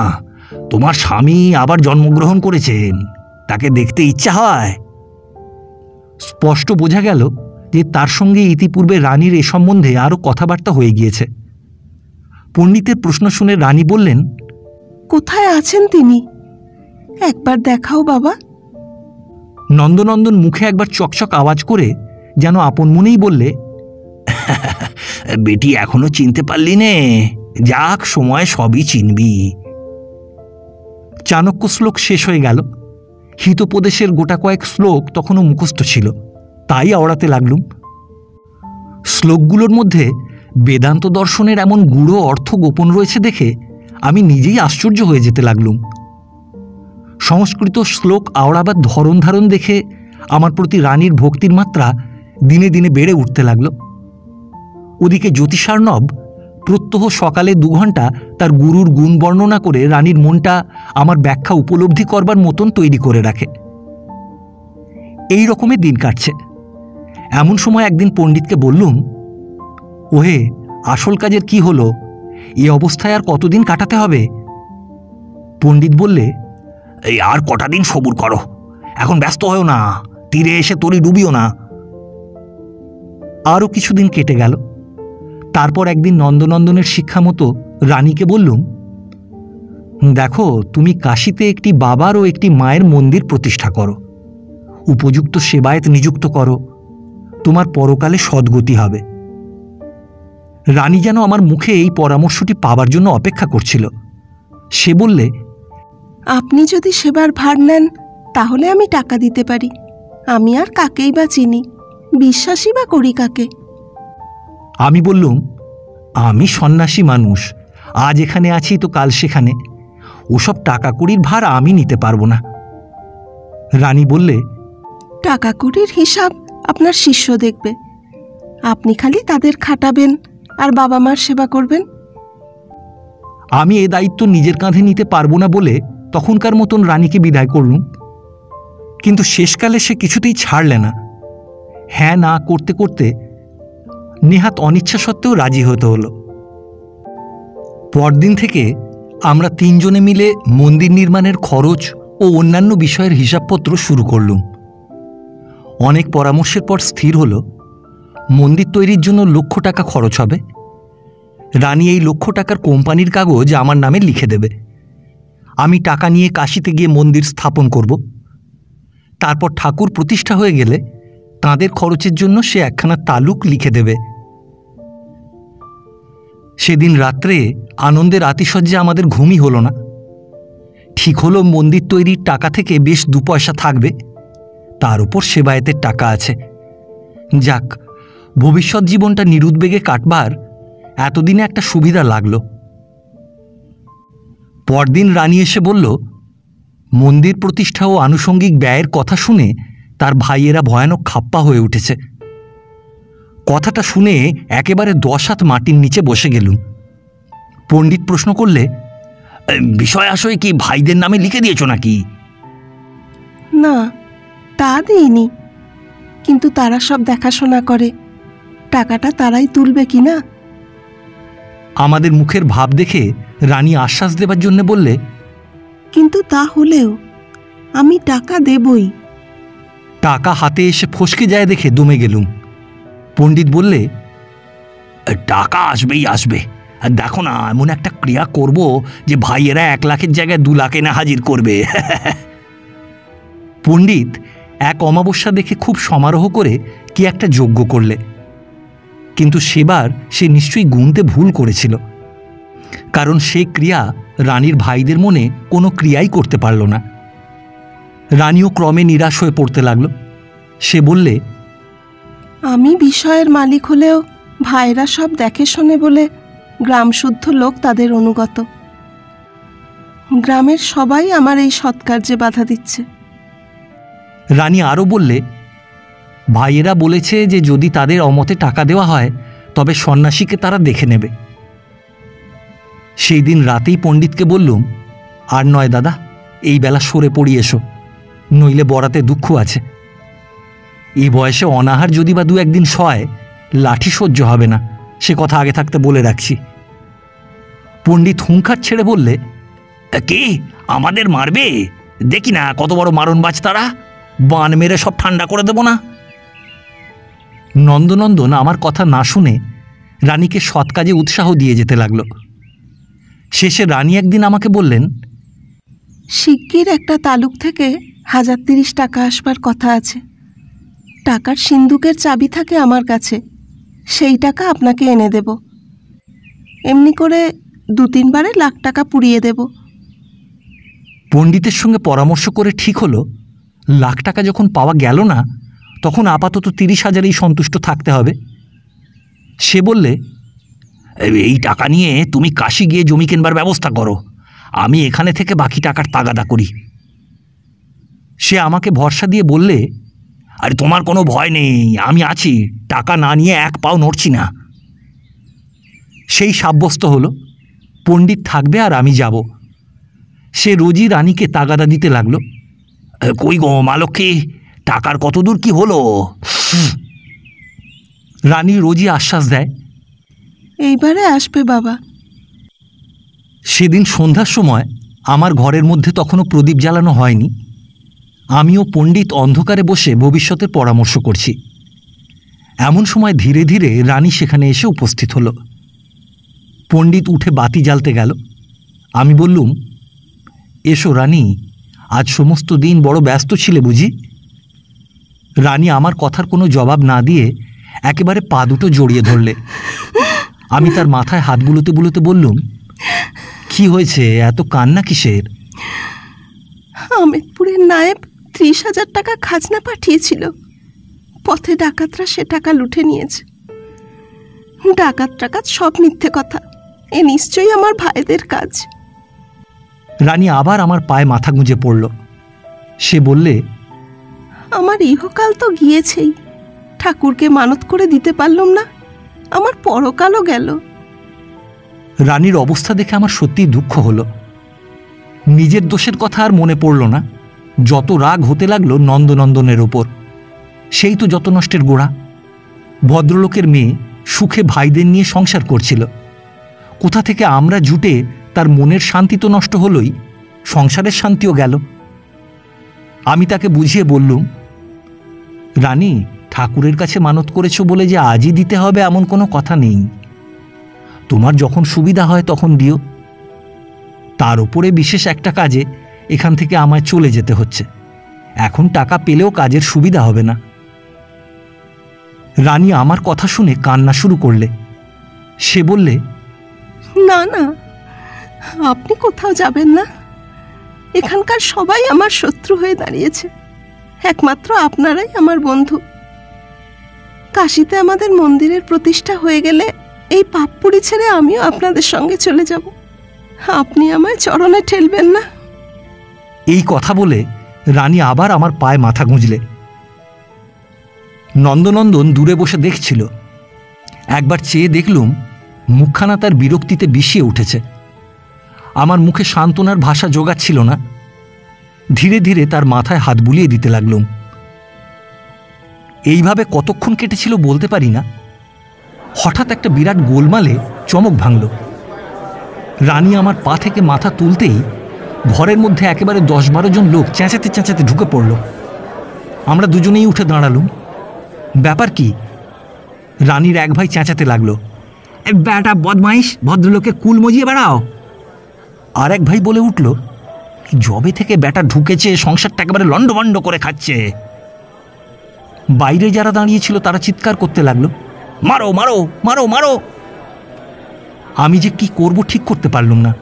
তোমার স্বামী আবার জন্মগ্রহণ করেছেন, তাকে দেখতে ইচ্ছা হয়। স্পষ্ট বোঝা গেল যে তার সঙ্গে ইতিপূর্বে রানীর এ সম্বন্ধে আরও কথাবার্তা হয়ে গিয়েছে। পণ্ডিতের প্রশ্ন শুনে রানী বললেন, কোথায় আছেন তিনি? একবার দেখাও বাবা। নন্দনন্দন মুখে একবার চকচক আওয়াজ করে যেন আপন মনেই বললে, বেটি এখনো চিনতে পারলি নে, যাক সময় সবই চিনবি। চাণক্য শ্লোক শেষ হয়ে গেল। হিতোপদেশের গোটা কয়েক শ্লোক তখনও মুখস্থ ছিল, তাই আওড়াতে লাগলুম। শ্লোকগুলোর মধ্যে বেদান্ত দর্শনের এমন গূঢ় অর্থ গোপন রয়েছে দেখে আমি নিজেই আশ্চর্য হয়ে যেতে লাগলুম। সংস্কৃত শ্লোক আওড়াবার ধরন ধারণ দেখে আমার প্রতি রানীর ভক্তির মাত্রা দিনে দিনে বেড়ে উঠতে লাগল। ওদিকে জ্যোতিষার্ণব প্রত্যহ সকালে 2 ঘণ্টা তার গুরুর গুণ বর্ণনা করে রানীর মনটা আমার ব্যাখ্যা উপলব্ধি করবার মতন তৈরি করে রাখে। এই রকমের দিন কাটছে। এমন সময় একদিন পণ্ডিতকে বললুম, ওহে, আসল কাজের কি হলো? এই অবস্থায় আর কতদিন কাটাতে হবে? পণ্ডিত বললে, এই আর কটা দিন সবুর করো, এখন ব্যস্ত হও না, তীরে এসে তরি ডুবিও না। আরও কিছুদিন কেটে গেল। তারপর একদিন নন্দনন্দনের শিক্ষা মতো রানীকে বললুম, দেখো, তুমি কাশীতে একটি বাবার ও একটি মায়ের মন্দির প্রতিষ্ঠা করো, উপযুক্ত সেবায়েত নিযুক্ত করো, তোমার পরকালে সদ্গতি হবে। রানী যেন আমার মুখে এই পরামর্শটি পাবার জন্য অপেক্ষা করছিল। সে বললে, আপনি যদি সেবার ভার নেন তাহলে আমি টাকা দিতে পারি। আমি আর কাকেই বা চিনি, বিশ্বাসই বা করি কাকে? আমি বললুম, আমি সন্ন্যাসী মানুষ, আজ এখানে আছি তো কাল সেখানে, ওসব টাকা কড়ির ভার আমি নিতে পারবো না। রানী বললে, টাকা কড়ির হিসাব আপনার শিষ্য দেখবে, আপনি খালি তাদের খাটাবেন আর বাবা মার সেবা করবেন। আমি এ দায়িত্ব নিজের কাঁধে নিতে পারবো না বলে তখনকার মতন রানীকে বিদায় করলুম। কিন্তু শেষকালে সে কিছুতেই ছাড়লে না। হ্যাঁ না করতে করতে নেহাত অনিচ্ছা সত্ত্বেও রাজি হতে হলো। পরদিন থেকে আমরা তিনজনে মিলে মন্দির নির্মাণের খরচ ও অন্যান্য বিষয়ের হিসাবপত্র শুরু করলুম। অনেক পরামর্শের পর স্থির হলো মন্দির তৈরির জন্য লক্ষ টাকা খরচ হবে। রানী এই লক্ষ টাকার কোম্পানির কাগজ আমার নামে লিখে দেবে। আমি টাকা নিয়ে কাশীতে গিয়ে মন্দির স্থাপন করব। তারপর ঠাকুর প্রতিষ্ঠা হয়ে গেলে তাঁদের খরচের জন্য সে একখানা তালুক লিখে দেবে। সেদিন রাত্রে আনন্দের আতিশয্যে আমাদের ঘুমই হলো না। ঠিক হলো মন্দির তৈরির টাকা থেকে বেশ 2 পয়সা থাকবে, তার উপর সেবায়েতের টাকা আছে। যাক, ভবিষ্যৎ জীবনটা নিরুদ্বেগে কাটবার এতদিনে একটা সুবিধা লাগলো। পরদিন রানী এসে বলল, মন্দির প্রতিষ্ঠা ও আনুষঙ্গিক ব্যয়ের কথা শুনে তার ভাইয়েরা ভয়ানক খাপ্পা হয়ে উঠেছে। কথাটা শুনে একেবারে 10 হাত মাটির নিচে বসে গেলুম। পণ্ডিত প্রশ্ন করলে, বিষয় আশয় কি ভাইদের নামে লিখে দিয়েছ নাকি? না, তা দিইনি, কিন্তু তারা সব দেখাশোনা করে, টাকাটা তারাই তুলবে কিনা। আমাদের মুখের ভাব দেখে রানী আশ্বাস দেবার জন্য বললে, কিন্তু তা হলেও আমি টাকা দেবই। টাকা হাতে এসে ফসকে যায় দেখে দমে গেলুম। পণ্ডিত বললে, টাকা আসবেই আসবে। দেখো না, এমন একটা ক্রিয়া করব যে ভাইয়েরা 1 লাখের জায়গায় 2 লাখ এনে হাজির করবে। পণ্ডিত এক অমাবস্যা দেখে খুব সমারোহ করে কি একটা যজ্ঞ করলে, কিন্তু সেবার সে নিশ্চয়ই গুনতে ভুল করেছিল, কারণ সে ক্রিয়া রানীর ভাইদের মনে কোনো ক্রিয়াই করতে পারল না। রানীও ক্রমে নিরাশ হয়ে পড়তে লাগল। সে বললে, আমি বিষয়ের মালিক হলেও ভাইরা সব দেখে শোনে বলে গ্রাম শুদ্ধ লোক তাদের অনুগত। গ্রামের সবাই আমার এই সৎকার্যে বাধা দিচ্ছে। রানী আরও বললে, ভাইয়েরা বলেছে যে যদি তাদের অমতে টাকা দেওয়া হয় তবে সন্ন্যাসীকে তারা দেখে নেবে। সেই দিন রাতেই পণ্ডিতকে বললুম, আর নয় দাদা, এই বেলা সরে পড়ি এসো, নইলে বরাতে দুঃখ আছে। এই বয়সে অনাহার যদি বা 2-1 দিন সয়, লাঠি সহ্য হবে না, সে কথা আগে থাকতে বলে রাখছি। পণ্ডিত হুঙ্কার ছেড়ে বললে, কি আমাদের মারবে? দেখি না কত বড় মারণবাজ তারা, বান মেরে সব ঠান্ডা করে দেব না। নন্দনন্দন আমার কথা না শুনে রানীকে সৎ কাজে উৎসাহ দিয়ে যেতে লাগল। শেষে রানী একদিন আমাকে বললেন, শিগগির একটা তালুক থেকে 1030 টাকা আসবার কথা আছে। টাকার সিন্দুকের চাবি থাকে আমার কাছে, সেই টাকা আপনাকে এনে দেব। এমনি করে 2-3 বারে লাখ টাকা পুড়িয়ে দেব। পণ্ডিতের সঙ্গে পরামর্শ করে ঠিক হলো, লাখ টাকা যখন পাওয়া গেল না, তখন আপাতত 30,000এই সন্তুষ্ট থাকতে হবে। সে বললে, এই টাকা নিয়ে তুমি কাশী গিয়ে জমি কেনবার ব্যবস্থা করো, আমি এখানে থেকে বাকি টাকার তাগাদা করি। সে আমাকে ভরসা দিয়ে বললে, আরে তোমার কোনো ভয় নেই, আমি আছি, টাকা না নিয়ে 1 পাও নড়ছি না। সেই সাব্যস্ত হলো, পণ্ডিত থাকবে আর আমি যাব। সে রোজই রানীকে তাগাদা দিতে লাগলো। কই গো মা লক্ষ্মী, টাকার কত দূর কি হলো? রানী রোজই আশ্বাস দেয়, এইবারে আসবে বাবা। সেদিন সন্ধ্যার সময় আমার ঘরের মধ্যে তখনও প্রদীপ জ্বালানো হয়নি। আমিও পণ্ডিত অন্ধকারে বসে ভবিষ্যতের পরামর্শ করছি। এমন সময় ধীরে ধীরে রানী সেখানে এসে উপস্থিত হলো। পণ্ডিত উঠে বাতি জ্বালতে গেল। আমি বললুম, এসো রানী, আজ সমস্ত দিন বড় ব্যস্ত ছিলে বুঝি? রানী আমার কথার কোনো জবাব না দিয়ে একেবারে পা দুটো জড়িয়ে ধরলে। আমি তার মাথায় হাত বুলোতে বুলোতে বললুম, কি হয়েছে, এত কান্না কিসের? আমেদপুরের নায়েব 30,000 টাকা খাজনা পাঠিয়েছিল। পথে ডাকাতরা সে টাকা লুটে নিয়েছে। ডাকাত সব মিথ্যে কথা। এ নিশ্চয়ই আমার ভাইদের কাজ। রানী আবার আমার পায়ে মাথা গুঁজে পড়ল। সে বললে, আমার ইহকাল তো গিয়েছেই, ঠাকুরকে মানত করে দিতে পারলাম না, আমার পরকালও গেল। রানীর অবস্থা দেখে আমার সত্যিই দুঃখ হলো। নিজের দোষের কথা আর মনে পড়ল না। যত রাগ হতে লাগলো নন্দনন্দনের ওপর। সেই তো যত নষ্টের গোড়া। ভদ্রলোকের মেয়ে সুখে ভাইদের নিয়ে সংসার করছিল। কোথা থেকে আমরা জুটে তার মনের শান্তি তো নষ্ট হলোই, সংসারের শান্তিও গেল। আমি তাকে বুঝিয়ে বললুম, রানী, ঠাকুরের কাছে মানত করেছ বলে যে আজই দিতে হবে এমন কোনো কথা নেই। তোমার যখন সুবিধা হয় তখন দিও। তার উপরে বিশেষ একটা কাজে এখান থেকে আমায় চলে যেতে হচ্ছে। এখন টাকা পেলেও কাজের সুবিধা হবে না। রানী আমার কথা শুনে কান্না শুরু করলে। সে বললে, না না, আপনি কোথাও যাবেন না। এখানকার সবাই আমার শত্রু হয়ে দাঁড়িয়েছে, একমাত্র আপনারাই আমার বন্ধু। কাশীতে আমাদের মন্দিরের প্রতিষ্ঠা হয়ে গেলে এই পাপপুরি ছেড়ে আমিও আপনাদের সঙ্গে চলে যাব। আপনি আমায় চরণে ঠেলবেন না। এই কথা বলে রানী আবার আমার পায়ে মাথা গুঁজলে। নন্দনন্দন দূরে বসে দেখছিল। একবার চেয়ে দেখলুম মুখখানা তার বিরক্তিতে বিষিয়ে উঠেছে। আমার মুখে সান্ত্বনার ভাষা জোগাচ্ছিল না। ধীরে ধীরে তার মাথায় হাত বুলিয়ে দিতে লাগলুম। এইভাবে কতক্ষণ কেটেছিল বলতে পারি না। হঠাৎ একটা বিরাট গোলমালে চমক ভাঙল। রানী আমার পা থেকে মাথা তুলতেই ঘরের মধ্যে একেবারে 10-12 জন লোক চেঁচাতে চেঁচাতে ঢুকে পড়ল। আমরা দুজনেই উঠে দাঁড়ালুম। ব্যাপার কি? রানীর এক ভাই চেঁচাতে লাগলো, ব্যাটা বদমাইশ, ভদ্রলোকের কুল মজিয়ে বেড়াও। আর এক ভাই বলে উঠল, জবে থেকে ব্যাটা ঢুকেছে সংসারটা একেবারে লন্ডভন্ড করে খাচ্ছে। বাইরে যারা দাঁড়িয়েছিল তারা চিৎকার করতে লাগলো, মারো মারো মারো মারো। আমি যে কি করব ঠিক করতে পারলুম না।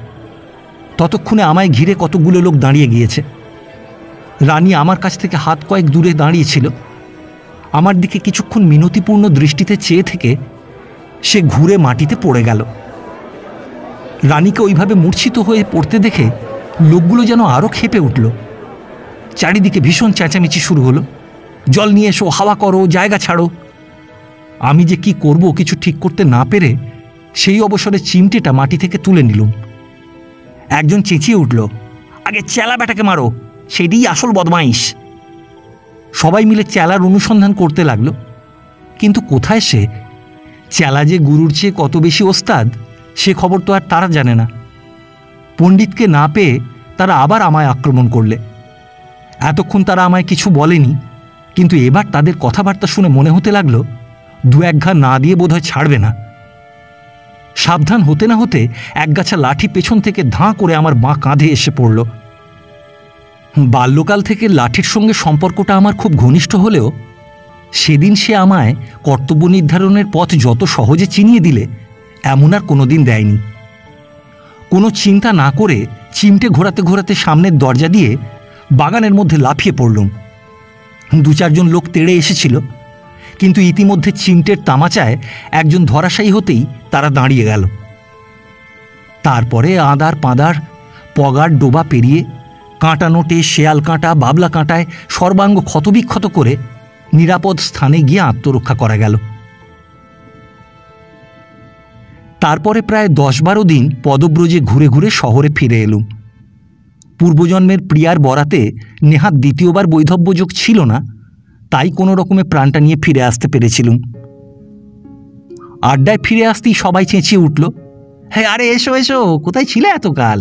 ততক্ষণে আমায় ঘিরে কতগুলো লোক দাঁড়িয়ে গিয়েছে। রানী আমার কাছ থেকে হাত কয়েক দূরে দাঁড়িয়েছিল। আমার দিকে কিছুক্ষণ মিনতিপূর্ণ দৃষ্টিতে চেয়ে থেকে সে ঘুরে মাটিতে পড়ে গেল। রানীকে ওইভাবে মূর্ছিত হয়ে পড়তে দেখে লোকগুলো যেন আরও ক্ষেপে উঠল। চারিদিকে ভীষণ চেঁচামেচি শুরু হলো, জল নিয়ে এসো, হাওয়া করো, জায়গা ছাড়ো। আমি যে কি করব কিছু ঠিক করতে না পেরে সেই অবসরে চিমটেটা মাটি থেকে তুলে নিলুম। একজন চেঁচিয়ে উঠল, আগে চেলা ব্যাটাকে মারো, সেটাই আসল বদমাইশ। সবাই মিলে চেলার অনুসন্ধান করতে লাগলো, কিন্তু কোথায় সে? চেলা যে গুরুর চেয়ে কত বেশি ওস্তাদ সে খবর তো আর তারা জানে না। পণ্ডিতকে না পেয়ে তারা আবার আমায় আক্রমণ করলে। এতক্ষণ তারা আমায় কিছু বলেনি, কিন্তু এবার তাদের কথাবার্তা শুনে মনে হতে লাগলো 2-1 ঘা না দিয়ে বোধহয় ছাড়বে না। সাবধান হতে না হতে একগাছা লাঠি পেছন থেকে ধাঁ করে আমার বাঁ কাঁধে এসে পড়ল। বাল্যকাল থেকে লাঠির সঙ্গে সম্পর্কটা আমার খুব ঘনিষ্ঠ হলেও সেদিন সে আমায় কর্তব্য নির্ধারণের পথ যত সহজে চিনিয়ে দিলে এমন আর কোনোদিন দেয়নি। কোনো চিন্তা না করে চিমটে ঘোরাতে ঘোরাতে সামনের দরজা দিয়ে বাগানের মধ্যে লাফিয়ে পড়লুম। 2-4 জন লোক তেড়ে এসেছিল, কিন্তু ইতিমধ্যে চিমটের তামাচায় একজন ধরাশায়ী হতেই তারা দাঁড়িয়ে গেল। তারপরে আদার পাদার পগার ডোবা পেরিয়ে কাঁটা নোটে, শেয়াল কাঁটা, বাবলা কাঁটায় সর্বাঙ্গ ক্ষতবিক্ষত করে নিরাপদ স্থানে গিয়ে আত্মরক্ষা করা গেল। তারপরে প্রায় 10-12 দিন পদব্রজে ঘুরে ঘুরে শহরে ফিরে এলুম। পূর্বজন্মের প্রিয়ার বরাতে নেহাত দ্বিতীয়বার বৈধব্যযোগ ছিল না, তাই কোনো রকমে প্রাণটা নিয়ে ফিরে আসতে পেরেছিলুম। আড্ডায় ফিরে আসতেই সবাই চেঁচিয়ে উঠল, হ্যাঁ আরে এসো এসো, কোথায় ছিলে এতকাল?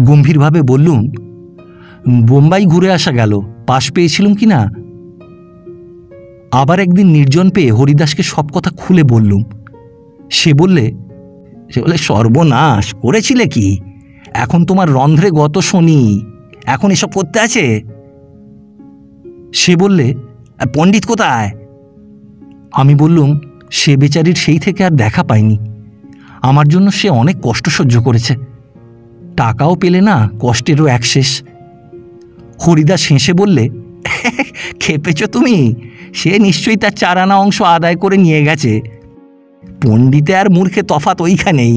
গম্ভীরভাবে বললুম, বোম্বাই ঘুরে আসা গেল, পাশ পেয়েছিলুম কি না। আবার একদিন নির্জন পেয়ে হরিদাসকে সব কথা খুলে বললুম। সে বলে সর্বনাশ করেছিলে কি? এখন তোমার রন্ধ্রে গত শনি, এখন এসব করতে আছে? সে বললে, পণ্ডিত কোথায়? আমি বললুম, সে বেচারির সেই থেকে আর দেখা পাইনি। আমার জন্য সে অনেক কষ্ট সহ্য করেছে, টাকাও পেলে না, কষ্টেরও এক শেষ। হরিদাস হেসে বললে, খেপেছ তুমি? সে নিশ্চয়ই তার 4 আনা অংশ আদায় করে নিয়ে গেছে। পণ্ডিতে আর মূর্খে তফাৎ ওইখানেই।